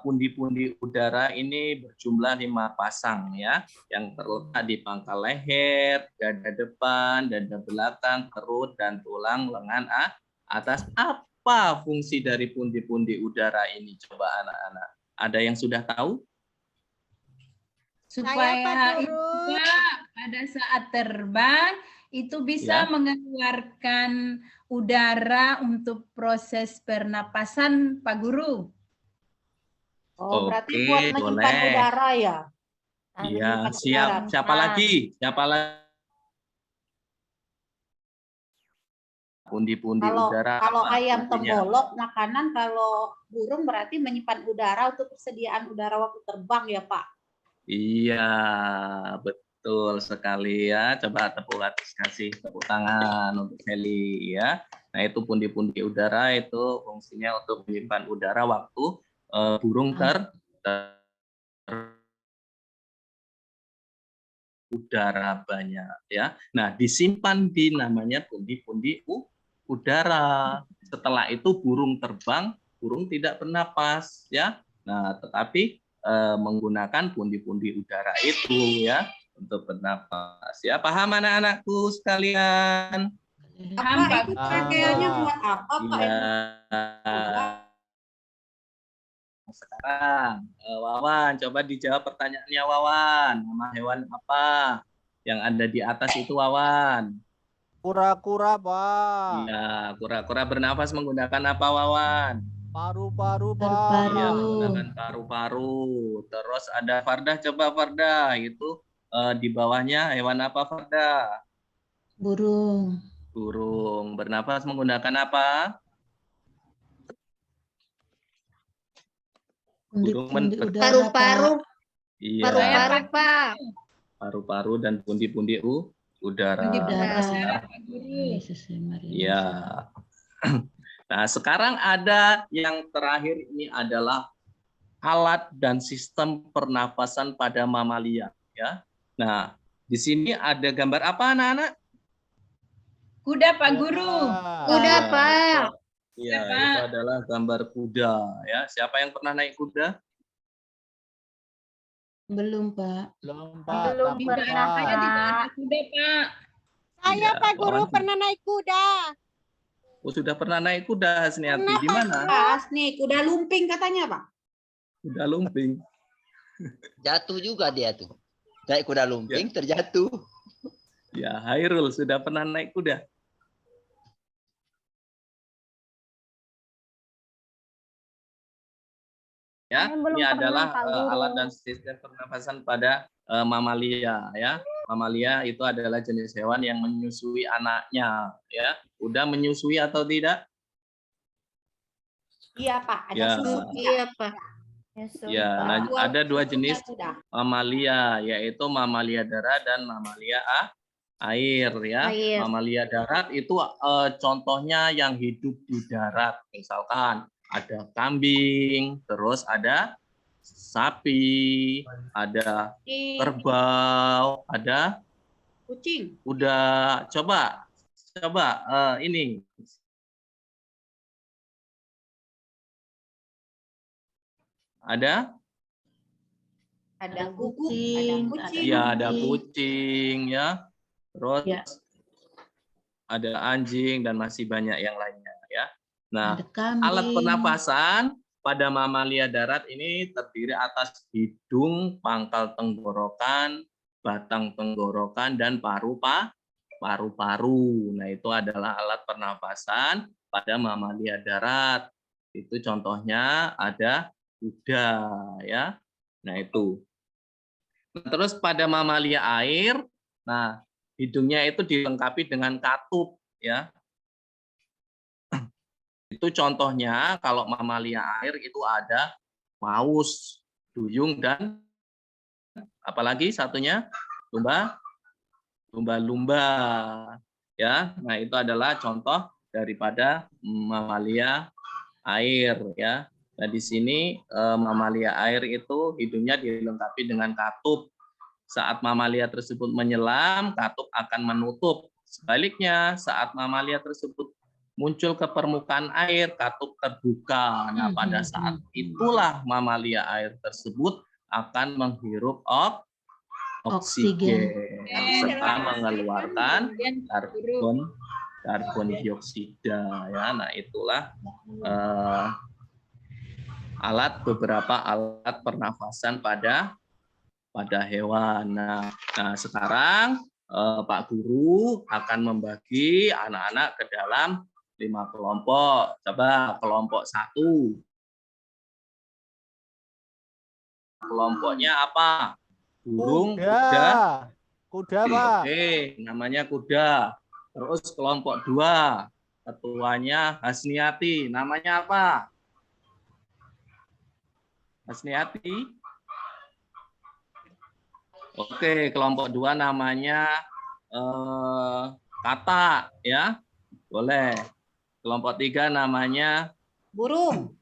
Pundi-pundi udara ini berjumlah 5 pasang ya, yang terletak di pangkal leher, dada depan, dada belakang, perut dan tulang lengan atas. Apa fungsi dari pundi-pundi udara ini? Coba anak-anak. Ada yang sudah tahu? Pak supaya Guru. juga pada saat terbang itu bisa Ya. mengeluarkan udara untuk proses pernapasan, Pak Guru. Oh, berarti Oke, buat menyimpan boleh. udara ya? Iya, menyimpan siap. udara. Siapa lagi? Siapa lagi? Pundi-pundi udara. Kalau apa ayam fungsinya? tengkolok makanan, kalau burung berarti menyimpan udara untuk persediaan udara waktu terbang ya Pak? Iya, betul sekali ya. Coba kasih tepuk tangan untuk Heli ya. Nah, itu pundi-pundi udara itu fungsinya untuk menyimpan udara waktu burung udara banyak ya. Nah, disimpan di namanya pundi-pundi udara. Setelah itu burung terbang, burung tidak bernapas ya. Nah, tetapi menggunakan pundi-pundi udara itu ya untuk bernapas. Ya, paham anak-anakku sekalian? Paham, Apa Pak itu Guru. pakaiannya buat apa Pak? Iya. Sekarang Wawan, coba dijawab pertanyaannya Wawan. Nama hewan apa yang ada di atas itu Wawan? Kura-kura, Pak. Iya, kura-kura bernafas menggunakan apa Wawan? Paru-paru, Pak. Iya, menggunakan paru-paru. Terus ada Fardah, coba Fardah itu di bawahnya hewan apa Fardah? Burung. Burung bernafas menggunakan apa? Burung Pundi-pundi men- udara, Paru-paru. Iya, Paru-paru, Pak. paru-paru dan pundi-pundi udara. Udara. Pak Guru. Yesus Maria. Iya. Nah, sekarang ada yang terakhir ini adalah alat dan sistem pernafasan pada mamalia ya. Nah, di sini ada gambar apa anak-anak? Kuda, Pak Guru. Kuda, Ya, Pak. Iya, Pak. itu adalah gambar kuda ya. Siapa yang pernah naik kuda? Belum, Pak. Belum, Pak. Belum Takut, Tidak, pernah, Pak. saya tidak ada kuda, Pak. Saya, Iya, Pak Guru, Wawan. pernah naik kuda. Oh, sudah pernah naik kuda, Hasniati. Di mana? Pas nih, kuda lumping katanya Pak. Kuda lumping. Jatuh juga dia tuh. Naik kuda lumping terjatuh. Ya, Hairul sudah pernah naik kuda. Ya, Saya belum ini pernah, adalah Pak Guru. alat dan sistem pernafasan pada mamalia ya. Mamalia itu adalah jenis hewan yang menyusui anaknya ya. Udah menyusui atau tidak? Iya Pak, ada Ya. susu. Iya, Pak. Yesus, Ya, Pak. nah, Buat ada dua susunya jenis kuda. mamalia, yaitu mamalia darat dan mamalia air ya. Air. Mamalia darat itu contohnya yang hidup di darat. Misalkan ada kambing, terus ada sapi, ada Kucing. kerbau, ada Kucing. kuda. Coba ini Ada? Ada kucing, kucing. Ya, ada kucing ya. Terus Ya. ada anjing dan masih banyak yang lainnya ya. Nah, Ada kambing. alat pernafasan pada mamalia darat ini terdiri atas hidung, pangkal tenggorokan, batang tenggorokan, dan paru-paru. Nah, itu adalah alat pernafasan pada mamalia darat. Itu contohnya ada kuda ya. Nah, itu. Nah, terus pada mamalia air, nah hidungnya itu dilengkapi dengan katup ya. Itu contohnya kalau mamalia air itu ada paus, duyung, dan apalagi satunya lumba-lumba ya. Nah, itu adalah contoh daripada mamalia air ya. Nah, di sini mamalia air itu hidungnya dilengkapi dengan katup. Saat mamalia tersebut menyelam, katup akan menutup. Sebaliknya, saat mamalia tersebut muncul ke permukaan air, katup terbuka. Nah, pada saat itulah mamalia air tersebut akan menghirup oksigen serta mengeluarkan karbon dioksida ya. Nah, itulah beberapa alat pernafasan pada hewan. Nah, sekarang Pak Guru akan membagi anak-anak ke dalam 5 kelompok. Coba kelompok 1. Kelompoknya apa? Burung, kuda. Kuda, Pak. Oke, namanya kuda. Terus kelompok 2. Ketuanya Hasniati. Namanya apa? Hasniati. Oke, kelompok 2 namanya Kata ya. Boleh. Kelompok 3 namanya Burung.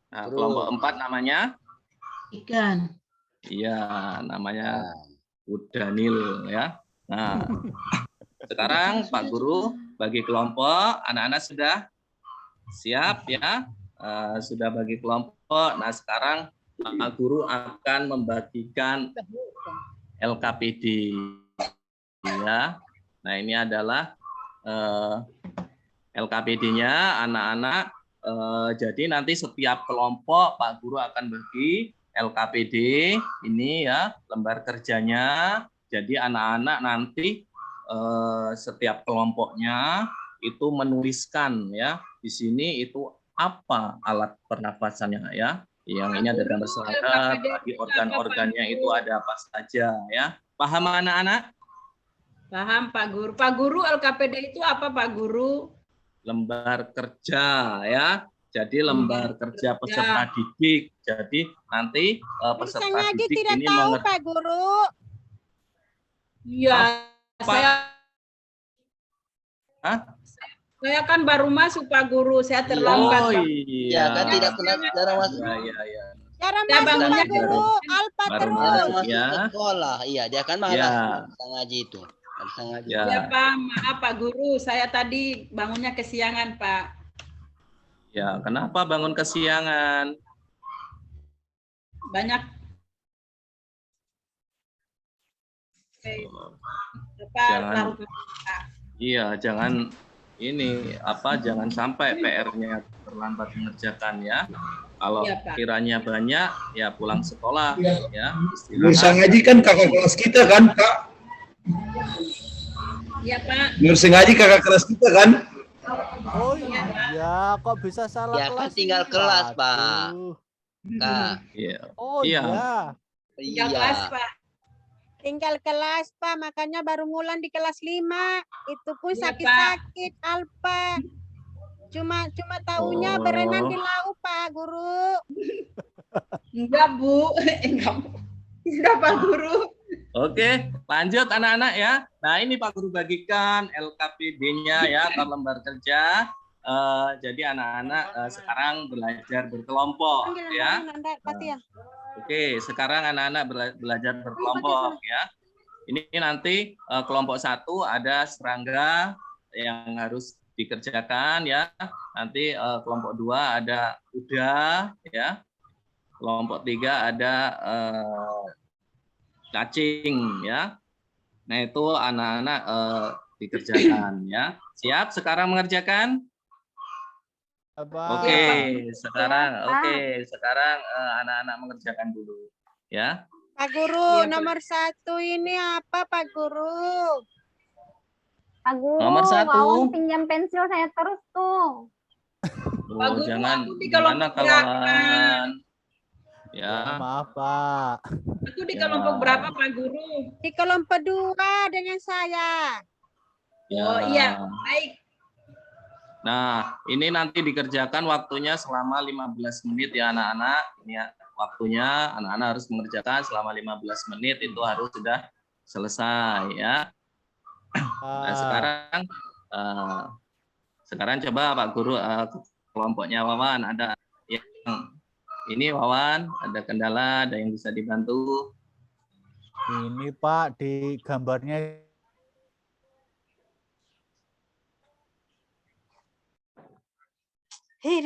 Nah, kelompok 4 namanya Ikan. iya, namanya Udanil ya. Nah, sekarang Pak Guru bagi kelompok, anak-anak sudah siap ya. Sudah bagi kelompok. Nah, sekarang Pak Guru akan membagikan LKPD ya. Nah, ini adalah LKPD-nya anak-anak. Jadi nanti setiap kelompok Pak Guru akan bagi LKPD ini ya, lembar kerjanya. Jadi anak-anak nanti setiap kelompoknya itu menuliskan ya di sini itu apa alat pernafasannya ya. Yang ini ada gambar serangga, bagi organ-organnya itu ada apa saja ya. Paham anak-anak? Paham Pak Guru. Pak Guru, LKPD itu apa Pak Guru? Lembar kerja ya. Jadi lembar kerja peserta didik. Jadi nanti peserta didik tidak ini tahu Pak Guru. Iya, saya kan baru masuk Pak Guru, saya terlambat. Oh Pak. iya. Ya, kan tidak pernah jarang masuk. Iya. Cara Saya masuk bangunnya Pak Guru, Alfa baru terus. masuk. Masuk Ya. ke sekolah. Iya, dia kan malas Ya. bisa ngaji itu. Nggak bisa ngaji. Ya. Ya Pak, maaf Pak Guru, saya tadi bangunnya kesiangan Pak. Ya, kenapa bangun kesiangan? Banyak. Jangan. Iya, jangan ini jangan sampai PR-nya terlambat mengerjakan ya. Kalau Iya, Pak. kiranya banyak ya pulang sekolah ya. Nursa ngaji kan kakak kelas kita kan, Kak? Iya Pak. Nursa ngaji kakak kelas kita kan? Oh iya, kok bisa salah Ya, kan kelas? tinggal sih? kelas, Pak. Waduh. Kak. Iya. Oh Iya. iya. Tinggal Iya. kelas Pak. Tinggal kelas Pak, makanya baru ngulang di kelas 5. Itu pun Iya, sakit-sakit Alfa. Cuma taunya Oh. berenang di laut Pak Guru. Enggak Bu, enggak Bu. Sudah Pak Guru. Oke, lanjut anak-anak ya. Nah, ini Pak Guru bagikan LKPD-nya ya atau lembar kerja. Jadi anak-anak sekarang belajar berkelompok ya. Oke, sekarang anak-anak belajar berkelompok ya. Ini nanti kelompok 1 ada serangga yang harus dikerjakan ya. Nanti kelompok 2 ada kuda ya. kelompok 3 ada cacing ya. Nah, itu anak-anak dikerjakan ya. Siap sekarang mengerjakan? Apa? Oke, Iya, sekarang anak-anak mengerjakan dulu ya. Pak Guru, Iya, Pak. nomor 1 ini apa Pak Guru? Pak Guru, Nomor 1. Wawan pinjam pensil saya terus tuh. Pak Oh, Guru, jangan aku di gimana kelompok berapa? kawan? Ya, Ya, maaf Pak. Aku di Ya. kelompok berapa, Pak Guru? Di kelompok 2 dengan saya. ya. Oh iya, baik. Nah, ini nanti dikerjakan waktunya selama 15 menit ya anak-anak. Ini ya, waktunya anak-anak harus mengerjakan selama 15 menit itu harus sudah selesai ya. Nah, sekarang coba Pak Guru kelompoknya Wawan ada yang ini Wawan ada kendala, ada yang bisa dibantu. Ini Pak di gambarnya Hei.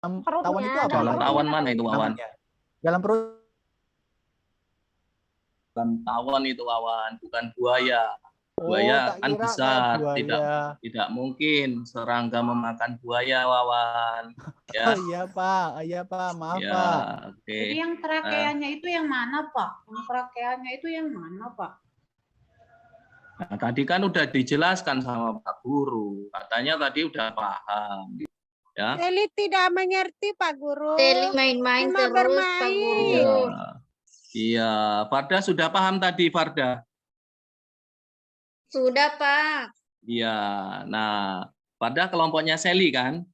dalam Perutnya, tawon itu apa? dalam Pak? Dalam tawon mana itu Wawan? Namanya? Dalam perut. Dalam tawon itu Wawan, bukan buaya. Oh, Buaya tak kan kira besar, kayak buaya. tidak mungkin serangga memakan buaya Wawan. Oh Ya, iya Pak, maaf ya, Pak. oke. Jadi yang trakeanya itu yang mana, Pak? Yang trakeanya itu yang mana, Pak? Nah, tadi kan udah dijelaskan sama Pak Guru, katanya tadi udah paham. Ya, Eli tidak mengerti Pak Guru. Teli main-main Cuma terus, Pak bermain. iya, Guru. iya. Farda sudah paham tadi, Farda. Sudah, Pak. Iya. Nah, Farda kelompoknya Sally kan?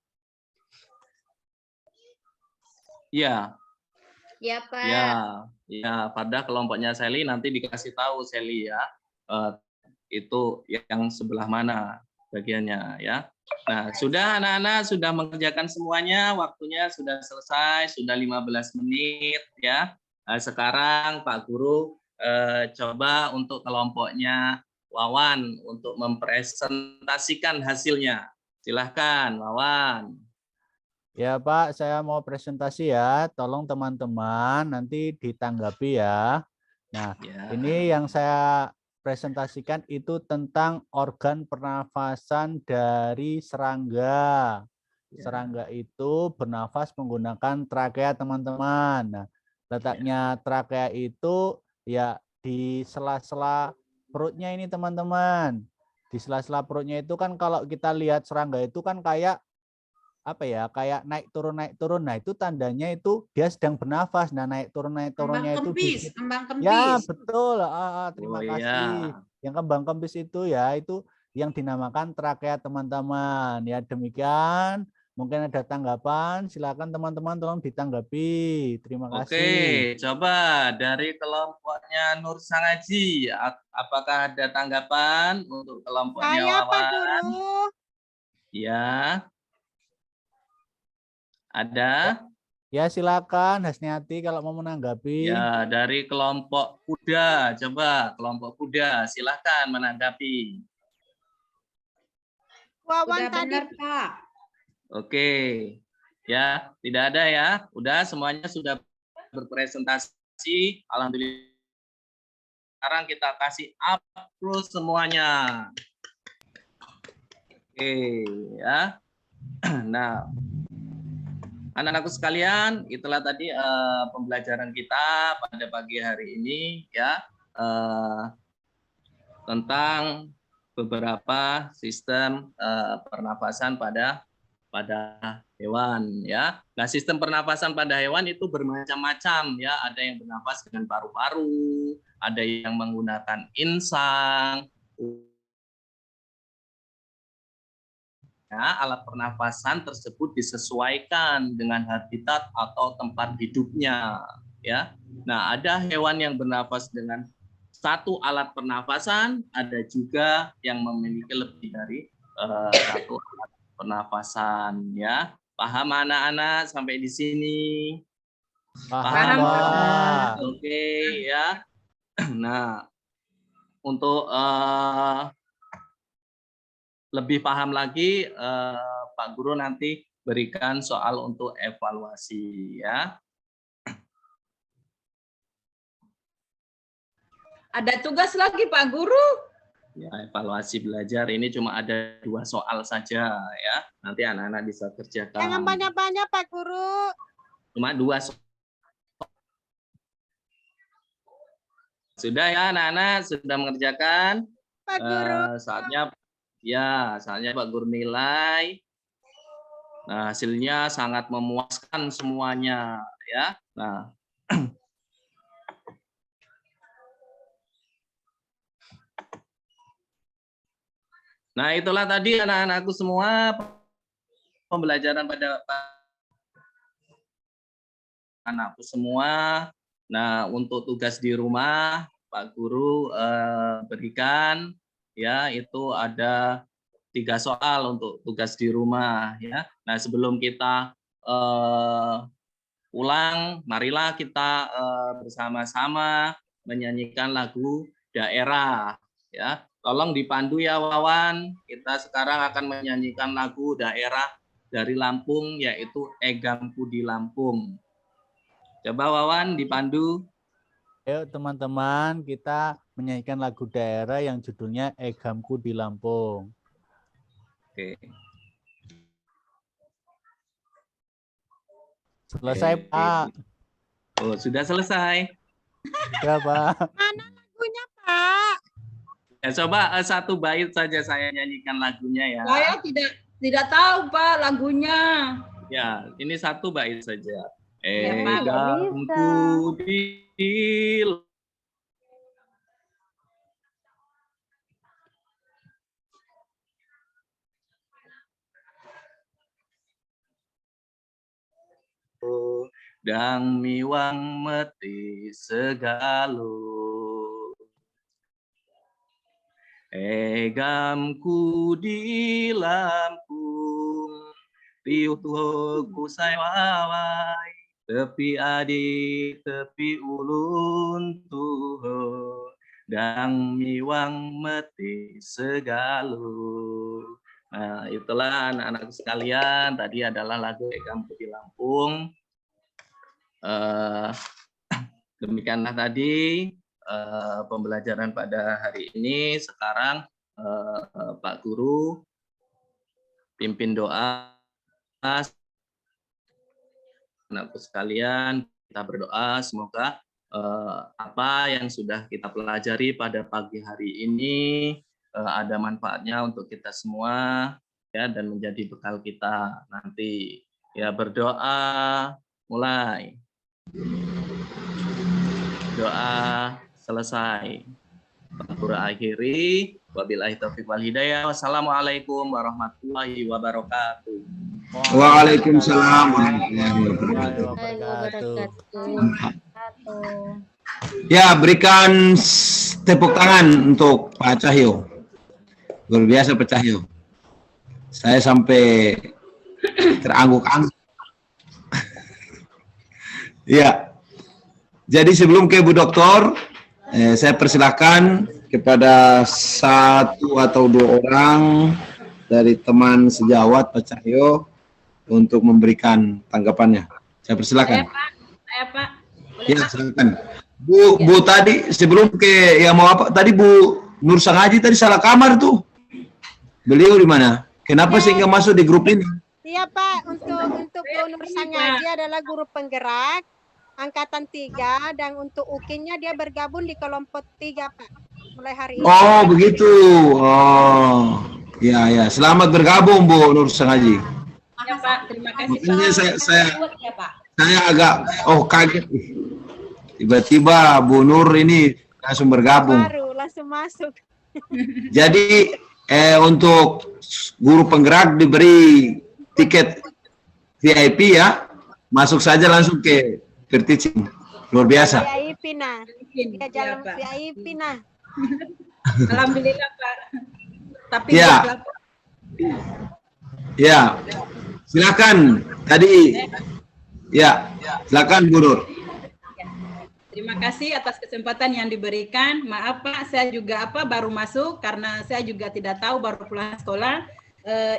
Iya, Ya, Pak. iya, iya. Farda kelompoknya Sally nanti dikasih tahu Sally ya. Itu yang sebelah mana bagiannya ya. Nah, sudah anak-anak sudah mengerjakan semuanya, waktunya sudah selesai, sudah 15 menit ya. Nah, sekarang Pak Guru coba untuk kelompoknya Wawan untuk mempresentasikan hasilnya. Silahkan Wawan. Ya Pak, saya mau presentasi ya. Tolong teman-teman nanti ditanggapi ya. Nah, Ya. ini yang saya presentasikan itu tentang organ pernafasan dari serangga. Ya. Serangga itu bernafas menggunakan trakea teman-teman. Nah, letaknya trakea itu ya di sela-sela perutnya ini teman-teman. Di sela-sela perutnya itu kan kalau kita lihat serangga itu kan kayak apa ya, kayak naik turun. Nah, itu tandanya itu dia sedang bernafas. Nah, naik turunnya itu di Kembang kempis. ya betul. Terima Oh, kasih. iya. Yang kembang kempis itu ya itu yang dinamakan trakea teman-teman. Ya demikian. Mungkin ada tanggapan. Silakan teman-teman tolong ditanggapi. Terima Oke, kasih. coba dari kelompoknya Nur Sangaji, apakah ada tanggapan untuk kelompoknya Saya Pak Wawan? Guru. Ya, ada. Ya silakan Hasniati kalau mau menanggapi. Ya, dari kelompok kuda, coba kelompok kuda, silahkan menanggapi. Wawan Sudah tadi benar, Pak. Oke, ya tidak ada ya. Udah semuanya sudah berpresentasi. Alhamdulillah. Sekarang kita kasih upload semuanya. Oke, ya. Nah, anak-anakku sekalian, itulah tadi pembelajaran kita pada pagi hari ini ya tentang beberapa sistem pernapasan pada hewan ya. Nah, sistem pernapasan pada hewan itu bermacam-macam ya. Ada yang bernapas dengan paru-paru, ada yang menggunakan insang. Ya, alat pernapasan tersebut disesuaikan dengan habitat atau tempat hidupnya ya. Nah, ada hewan yang bernapas dengan satu alat pernapasan, ada juga yang memiliki lebih dari satu alat pernapasan ya. Paham anak-anak sampai di sini? Paham, Pak. Oke ya. Nah, untuk lebih paham lagi, Pak Guru nanti berikan soal untuk evaluasi ya. Ada tugas lagi Pak Guru. Ya, evaluasi belajar ini cuma ada 2 soal saja ya. Nanti anak-anak bisa kerjakan. Jangan banyak-banyak Pak Guru. Cuma 2 soal. Sudah ya anak-anak, sudah mengerjakan? Pak Guru. Saatnya Pak Guru nilai. Nah, hasilnya sangat memuaskan semuanya ya. Nah, nah, itulah tadi anak-anakku semua pembelajaran pada anakku semua. Nah, untuk tugas di rumah Pak Guru berikan ya, itu ada 3 soal untuk tugas di rumah ya. Nah, sebelum kita pulang, marilah kita bersama-sama menyanyikan lagu daerah ya. Tolong dipandu ya Wawan, kita sekarang akan menyanyikan lagu daerah dari Lampung, yaitu Egamku di Lampung. Coba Wawan dipandu. Ayo teman-teman, kita menyanyikan lagu daerah yang judulnya Egamku di Lampung. Oke. Selesai Pak. Oh, sudah selesai. Ya Pak. Mana lagunya Pak? Ya, coba 1 bait saja saya nyanyikan lagunya ya. Saya tidak tahu Pak lagunya. Ya, ini 1 bait saja. Ya, Pak. Egamku di dang miwang meti segalo. Egamku di Lampung, tiuh tuhoku saywawai, tepi adi, tepi ulun tuho, dang miwang meti segalo. Nah, itulah anak-anakku sekalian, tadi adalah lagu Egamku di Lampung. Demikianlah tadi pembelajaran pada hari ini. Sekarang Pak Guru pimpin doa. Anakku sekalian, kita berdoa semoga apa yang sudah kita pelajari pada pagi hari ini ada manfaatnya untuk kita semua ya, dan menjadi bekal kita nanti. Ya, berdoa mulai. Doa selesai. Pak Guru akhiri. Wabillahi taufiq wal hidayah. Wassalamualaikum warahmatullahi wabarakatuh. Waalaikumsalam warahmatullahi wabarakatuh. Ya, berikan tepuk tangan untuk Pak Cahyo. Luar biasa Pak Cahyo. Saya sampai terangguk-angguk. Ya. Jadi sebelum ke Bu Doktor, saya persilakan kepada 1 atau 2 orang dari teman sejawat Pak Cahyo untuk memberikan tanggapannya. Saya persilakan. Saya Pak. Boleh, Ya, Pak? silakan. Bu tadi sebelum ke yang mau apa? Tadi Bu Nur Sangaji tadi salah kamar tuh. Beliau di mana? Kenapa sih nggak masuk di grup ini? Iya Pak, untuk Bu Nur Sangaji adalah guru penggerak angkatan 3 dan untuk UKIN-nya dia bergabung di kelompok 3 Pak. Mulai hari ini. Oh, begitu. Oh. Ya, ya. Selamat bergabung Bu Nur Sangaji. Ya Pak, terima kasih Makanya Pak. saya agak kaget. Tiba-tiba Bu Nur ini langsung bergabung. Baru langsung masuk. Jadi untuk guru penggerak diberi tiket VIP ya, masuk saja langsung ke teaching. Luar biasa. VIP nah. Dia jalan Pak. VIP nah. Alhamdulillah Pak. Tapi Ya. buat Bapak, Ya, silakan. Tadi, ya, silakan Bu Nur. Terima kasih atas kesempatan yang diberikan. Maaf Pak, saya juga baru masuk karena saya juga tidak tahu, baru pulang sekolah.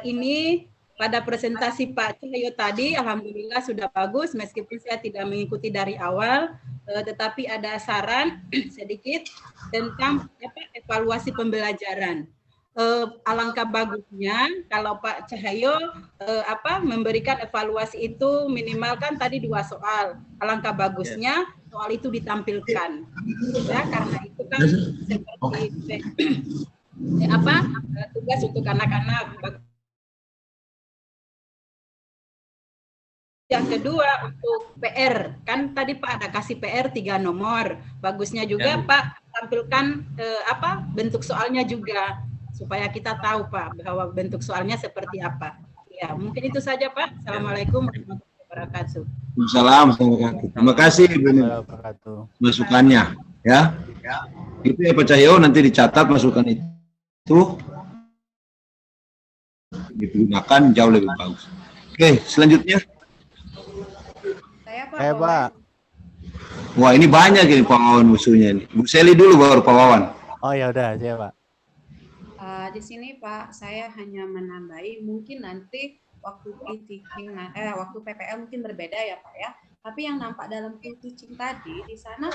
Ini pada presentasi Pak Cahyo tadi, alhamdulillah sudah bagus meskipun saya tidak mengikuti dari awal, tetapi ada saran sedikit tentang evaluasi pembelajaran. Alangkah bagusnya kalau Pak Cahyo memberikan evaluasi itu minimalkan tadi 2 soal. Alangkah bagusnya soal itu ditampilkan, ya, karena itu kan seperti tugas untuk anak-anak. Yang kedua untuk PR, kan tadi Pak ada kasih PR 3 nomor. Bagusnya juga Pak tampilkan bentuk soalnya juga, supaya kita tahu Pak bahwa bentuk soalnya seperti apa. Ya, mungkin itu saja Pak. Assalamualaikum warahmatullahi wabarakatuh. Assalamualaikum. Terima kasih masukannya, ya. Itu ya Pak Cahyo, nanti dicatat masukan itu digunakan jauh lebih bagus. Oke, selanjutnya. Saya Pak. Wah, ini banyak ini Pak Wawan musuhnya ini. Bu Seli dulu baru Pak Wawan. Oh ya udah, saya Pak. Di sini Pak, saya hanya menambahi mungkin nanti waktu teaching, waktu PPL mungkin berbeda ya Pak ya. Tapi yang nampak dalam teaching tadi di sana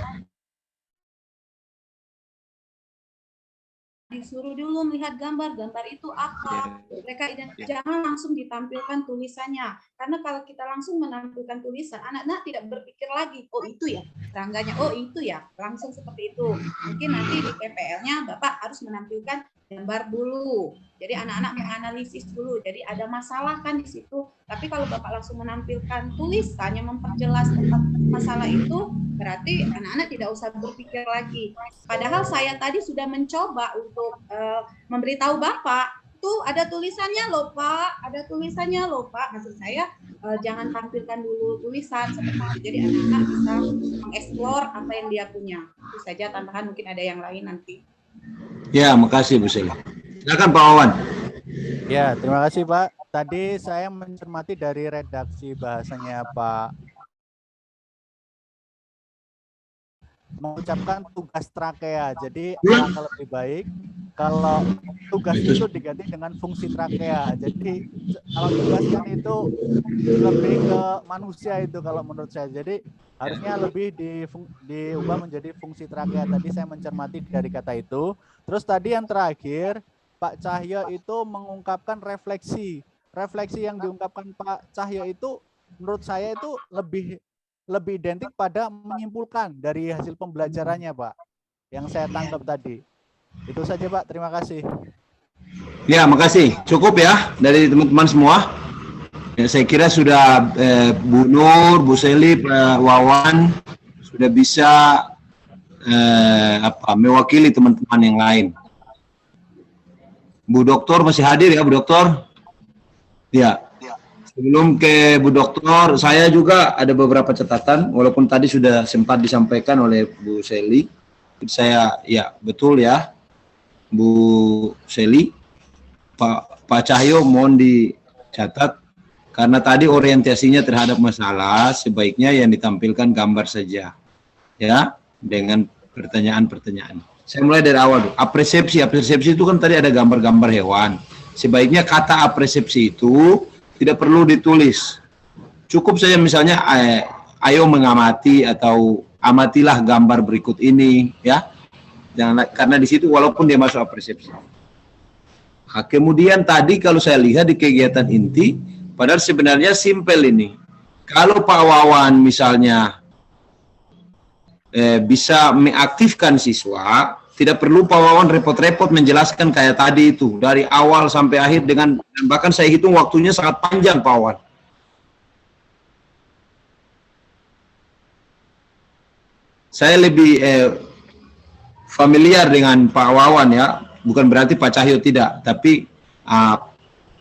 disuruh dulu melihat gambar itu apa, mereka jangan langsung ditampilkan tulisannya, karena kalau kita langsung menampilkan tulisan, anak-anak tidak berpikir lagi, oh itu ya terangganya, oh itu ya, langsung seperti itu. Mungkin nanti di PPL-nya Bapak harus menampilkan gambar dulu, jadi anak-anak menganalisis dulu, jadi ada masalah kan di situ. Tapi kalau Bapak langsung menampilkan tulisannya, memperjelas tempat masalah itu, berarti anak-anak tidak usah berpikir lagi. Padahal saya tadi sudah mencoba untuk memberitahu Bapak, tuh ada tulisannya loh Pak, ada tulisannya loh Pak. Maksud saya jangan tampilkan dulu tulisan seperti itu. Jadi anak-anak bisa mengeksplor apa yang dia punya. Itu saja tambahan, mungkin ada yang lain nanti. Ya, makasih Bu Seli. Silakan Pak Wawan. Ya, terima kasih Pak. Tadi saya mencermati dari redaksi bahasanya Pak mengucapkan tugas trakea. Jadi alangkah lebih baik kalau tugas itu diganti dengan fungsi trakea. Jadi kalau tugas kan itu lebih ke manusia itu kalau menurut saya. Jadi harusnya lebih diubah menjadi fungsi trakea. Tadi saya mencermati dari kata itu. Terus tadi yang terakhir Pak Cahyo itu mengungkapkan refleksi. Refleksi yang diungkapkan Pak Cahyo itu menurut saya itu lebih identik pada menyimpulkan dari hasil pembelajarannya Pak, yang saya tangkap tadi. Itu saja Pak, terima kasih. Ya, makasih. Cukup ya dari teman-teman semua. Ya, saya kira sudah Bu Nur, Bu Seli, Pak Wawan sudah bisa mewakili teman-teman yang lain. Bu Doktor masih hadir ya, Bu Doktor? Ya. Sebelum ke Bu Doktor, saya juga ada beberapa catatan, walaupun tadi sudah sempat disampaikan oleh Bu Seli. Saya, ya betul ya, Bu Seli, Pak Cahyo mohon dicatat, karena tadi orientasinya terhadap masalah, sebaiknya yang ditampilkan gambar saja, ya, dengan pertanyaan-pertanyaan. Saya mulai dari awal dulu. Apresepsi itu kan tadi ada gambar-gambar hewan. Sebaiknya kata apresepsi itu tidak perlu ditulis. Cukup saja misalnya ayo mengamati atau amatilah gambar berikut ini, ya. Jangan, karena di situ walaupun dia masuk apresepsi. Nah, kemudian tadi kalau saya lihat di kegiatan inti, padahal sebenarnya simpel ini. Kalau Pak Wawan misalnya bisa mengaktifkan siswa, tidak perlu Pak Wawan repot-repot menjelaskan kayak tadi itu dari awal sampai akhir, dengan bahkan saya hitung waktunya sangat panjang Pak Wawan. Saya lebih familiar dengan Pak Wawan ya, bukan berarti Pak Cahyo tidak, tapi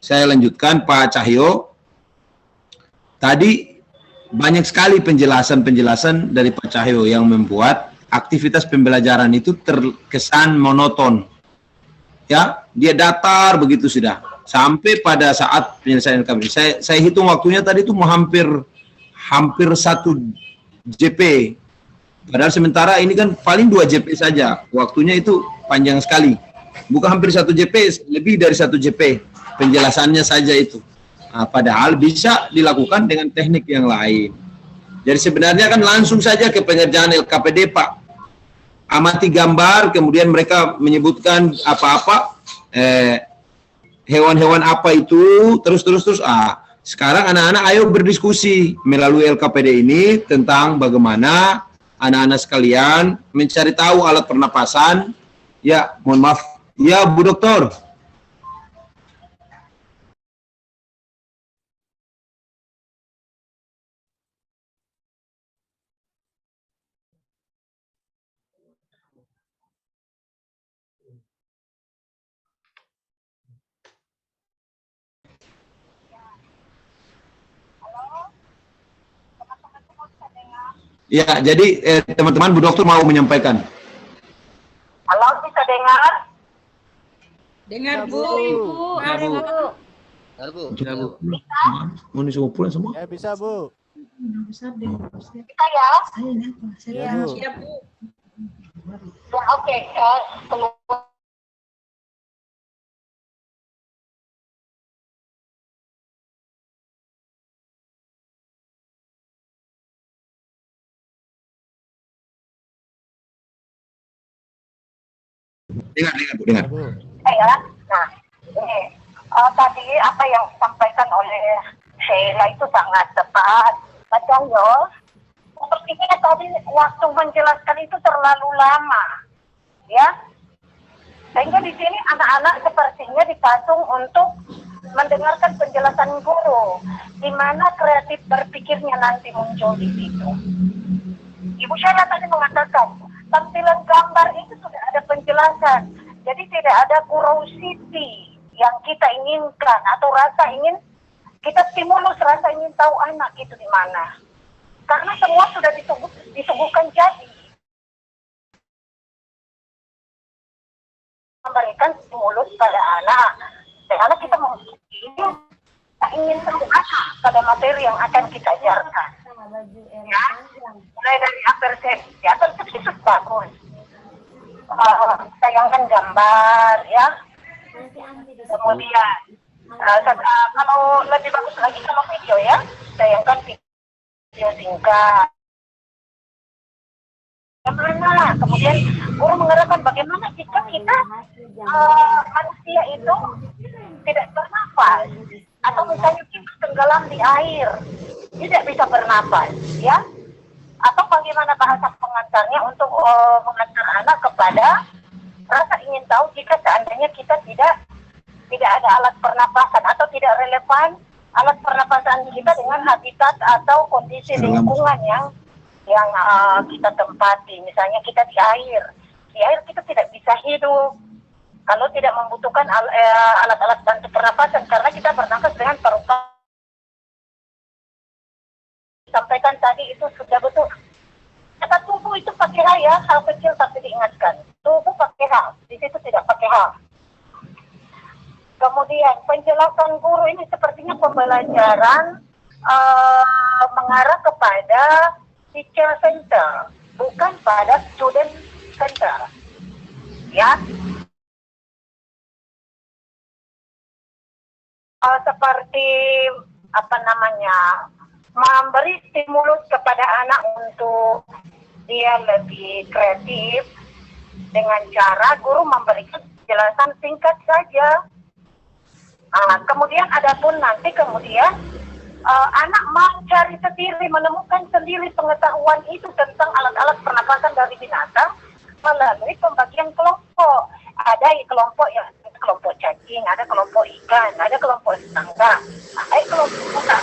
saya lanjutkan. Pak Cahyo tadi banyak sekali penjelasan dari Pak Cahyo yang membuat aktivitas pembelajaran itu terkesan monoton. Ya, dia datar begitu sudah. Sampai pada saat penyelesaian KBR, saya hitung waktunya tadi itu hampir 1 JP Padahal sementara ini kan paling 2 JP saja, waktunya itu panjang sekali. Bukan hampir 1 JP, lebih dari 1 JP penjelasannya saja itu. Nah, padahal bisa dilakukan dengan teknik yang lain. Jadi sebenarnya kan langsung saja ke pengerjaan LKPD, Pak. Amati gambar, kemudian mereka menyebutkan apa-apa, hewan-hewan apa itu, terus. Sekarang anak-anak ayo berdiskusi melalui LKPD ini tentang bagaimana anak-anak sekalian mencari tahu alat pernapasan. Ya, mohon maaf. Ya, Bu Dokter. Ya, jadi teman-teman Bu Dokter mau menyampaikan. Halo, bisa dengar? Dengar, Ya, Bu. Bu. Ya, Bu. Bentar, Bu. Ya, Bu. Mau disuruh pulang semua? Ya, bisa, Bu. Bisa ya? Ya, Bu. Iya, Bu. Ya, oke. Keluar. Dengar, Bu, dengar. Ya, Bu. Ya. Nah, ini tadi apa yang disampaikan oleh Sheila itu sangat tepat. Macam sepertinya tadi waktu menjelaskan itu terlalu lama, ya. Sehingga di sini anak-anak sepertinya dipatung untuk mendengarkan penjelasan guru, di mana kreatif berpikirnya nanti muncul di situ. Ibu Sheila tadi mengatakan tampilan gambar itu sudah ada penjelasan, jadi tidak ada curiosity yang kita inginkan atau rasa ingin kita stimulus rasa ingin tahu anak itu di mana, karena semua sudah disuguhkan jadi memberikan stimulus pada anak, karena kita ingin tahu anak pada materi yang akan kita ajarkan. Ya, mulai dari persepsi itu bagus. Sayangkan gambar, ya. Kemudian kalau lebih bagus lagi kalau video, ya, sayangkan video singkat. Bagaimana? Kemudian guru mengarahkan bagaimana jika kita manusia itu tidak bernafas, atau misalnya kita tenggelam di air, tidak bisa bernafas, ya? Atau bagaimana bahasa pengantarnya untuk mengantar anak kepada rasa ingin tahu jika seandainya kita tidak ada alat pernapasan atau tidak relevan alat pernapasan kita dengan habitat atau kondisi lingkungan yang kita tempati. Misalnya kita di air kita tidak bisa hidup kalau tidak membutuhkan alat-alat bantu pernapasan, karena kita bernafas dengan paru-paru. Sampaikan tadi itu sudah betul. Kata tubuh itu pakai H, ya, hal kecil tapi diingatkan. Tubuh pakai H, di situ tidak pakai H. Kemudian penjelasan guru ini sepertinya pembelajaran mengarah kepada teacher center, bukan pada student center, ya. Seperti memberi stimulus kepada anak untuk dia lebih kreatif dengan cara guru memberikan penjelasan singkat saja. Kemudian anak mencari sendiri, menemukan sendiri pengetahuan itu tentang alat-alat pernapasan dari binatang melalui pembagian kelompok. Ada kelompok cacing, ada kelompok ikan, ada kelompok serangga, ada kelompok tak.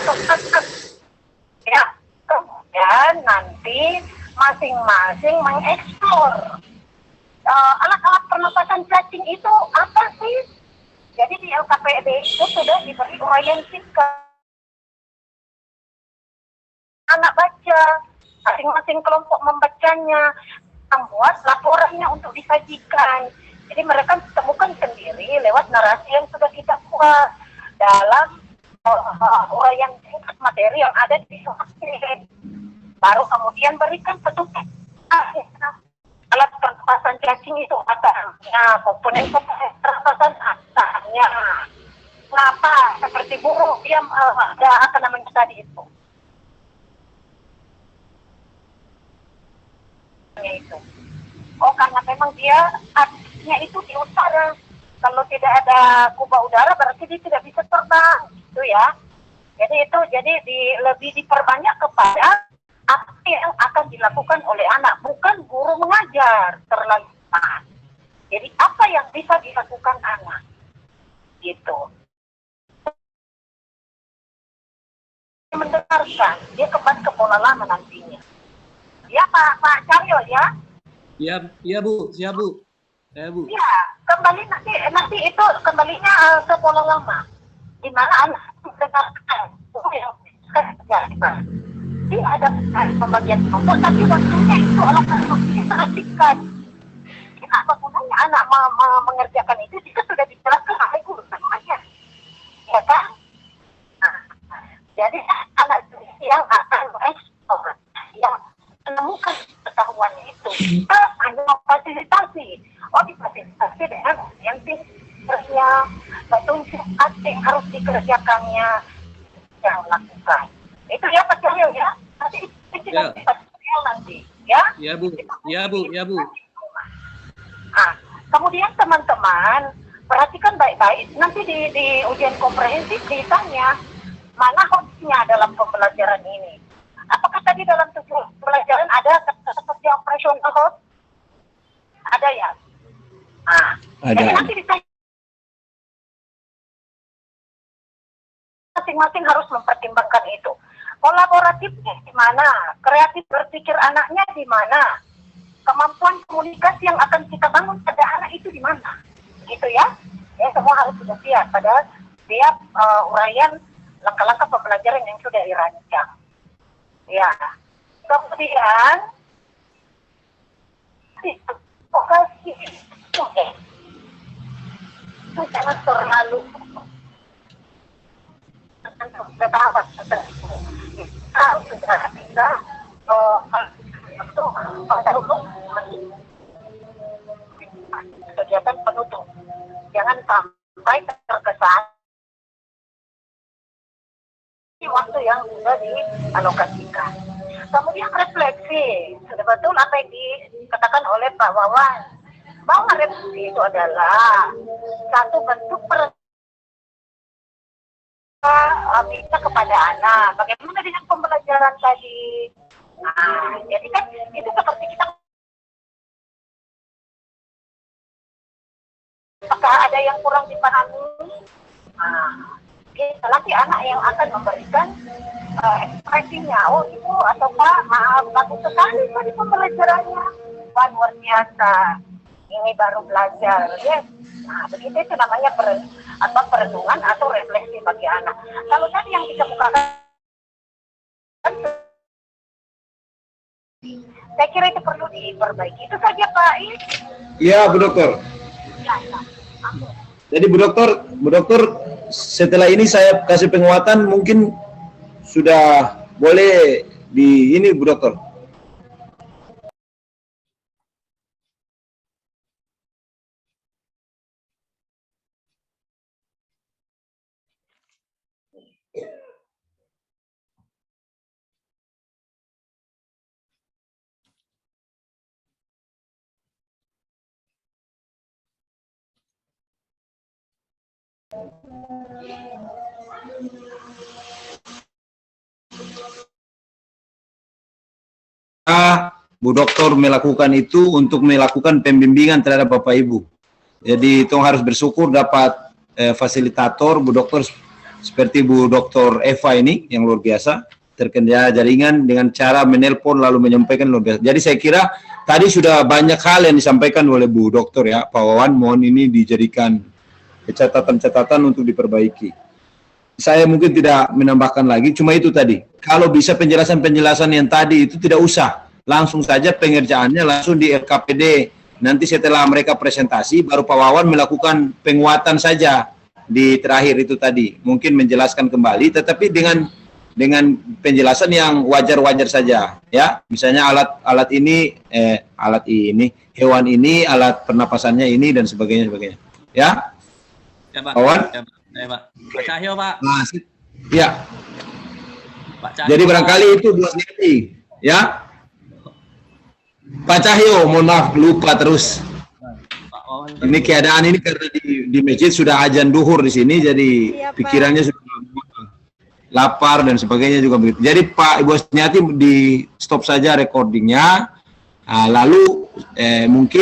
Ya, kemudian nanti masing-masing mengeksplor alat-alat pernapasan cacing itu apa sih? Jadi di LKPD itu sudah diberi uraian singkat. Anak baca, masing-masing kelompok membacanya, membuat laporannya untuk disajikan. Jadi mereka temukan sendiri lewat narasi yang sudah kita buat dalam uraian singkat materi yang ada di surat. Baru kemudian berikan petunjuk alat perampasan cacing itu atasnya, komponen perampasan atasnya. Kenapa? Seperti burung dia ada apa namanya tadi itu. Oh, karena memang dia artinya itu di utara. Kalau tidak ada kubah udara berarti dia tidak bisa terbang, gitu ya. Jadi lebih diperbanyak kepada apa yang akan dilakukan oleh anak, bukan guru mengajar terlalu cepat. Jadi apa yang bisa dilakukan anak, gitu. Mendengarkan, dia kembali ke pola lama nantinya. Ya Pak Caryo ya. Iya Bu, siap Bu. Bu. Ya, kembali nanti itu kembalinya ke pola lama. Di mana anak mendengarkan. Dia ada pembagian kelompok, tapi waktunya itu waktunya perhatikan. Apa gunanya anak mengerjakan itu jika sudah dijelaskan oleh guru semuanya, ya kan? Nah, jadi anak yang akan mengeksplor, yang menemukan pengetahuan itu, kita hanya memfasilitasi. Oh, difasilitasi dengan yang tingginya, petunjuk apa yang harus dikerjakannya, yang lakukan. Itu ya Pak Cahyo ya. Nanti kita nanti ya. Ya Bu. Nah, kemudian teman-teman perhatikan baik-baik. Nanti di ujian komprehensif ditanya mana hobinya dalam pembelajaran ini. Apakah tadi dalam tujuan pembelajaran ada seperti operasional host? Ada ya. Nah, ada. Jadi nanti ditanya. Masing-masing harus mempertimbangkan itu. Kolaboratifnya di mana? Kreatif berpikir anaknya di mana? Kemampuan komunikasi yang akan kita bangun pada anak itu di mana? Gitu ya. Ya, semua harus sudah siap pada setiap uraian langkah-langkah pembelajaran yang sudah dirancang. Ya. Kemudian vokasi itu jangan terlalu kegiatan penutup, jangan sampai terkesan waktu yang sudah dialokasikan. Kemudian refleksi, sudah betul apa yang dikatakan oleh Pak Wawan, bahwa refleksi itu adalah satu bentuk bisa kepada anak. Bagaimana dengan pembelajaran tadi? Nah, jadi kan itu seperti kita. Apakah ada yang kurang dipahami? Nah, nanti anak yang akan memberikan ekspresinya. Oh itu atau Pak, maaf bagus sekali tadi pembelajarannya. Wah luar biasa. Ini baru belajar, ya. Nah, begitu itu namanya perenungan atau refleksi bagi anak. Kalau tadi yang dikemukakan, saya kira itu perlu diperbaiki. Itu saja Pak. Iya Bu Dokter. Jadi Bu Dokter, setelah ini saya kasih penguatan mungkin sudah boleh di ini Bu Dokter. Bu Dokter melakukan itu untuk melakukan pembimbingan terhadap Bapak Ibu. Jadi itu harus bersyukur dapat fasilitator Bu Dokter seperti Bu Dokter Eva ini yang luar biasa, terkendala jaringan dengan cara menelpon lalu menyampaikan luar biasa. Jadi saya kira tadi sudah banyak hal yang disampaikan oleh Bu Dokter ya, Pak Wawan, mohon ini dijadikan catatan-catatan untuk diperbaiki. Saya mungkin tidak menambahkan lagi, cuma itu tadi. Kalau bisa penjelasan-penjelasan yang tadi itu tidak usah. Langsung saja pengerjaannya langsung di LKPD. Nanti setelah mereka presentasi, baru Pak Wawan melakukan penguatan saja di terakhir itu tadi. Mungkin menjelaskan kembali, tetapi dengan dengan penjelasan yang wajar-wajar saja, ya. Misalnya alat ini, hewan ini, alat pernapasannya ini dan sebagainya, ya. Ya, Pak. Kawan? Ya, Pak. Ya, Pak. Pak Cahyo, Pak. Nah, ya. Pak Cahyo, Jadi Pak. barangkali itu Bu Asniati, ya. Pak Cahyo, mohon maaf lupa terus. Pak Wawan. Ini keadaan ini karena di masjid sudah azan duhur di sini, jadi Iya, Pak. pikirannya sudah lapar dan sebagainya juga begitu. Jadi Pak Ibu Asniati di stop saja recordingnya. Lalu mungkin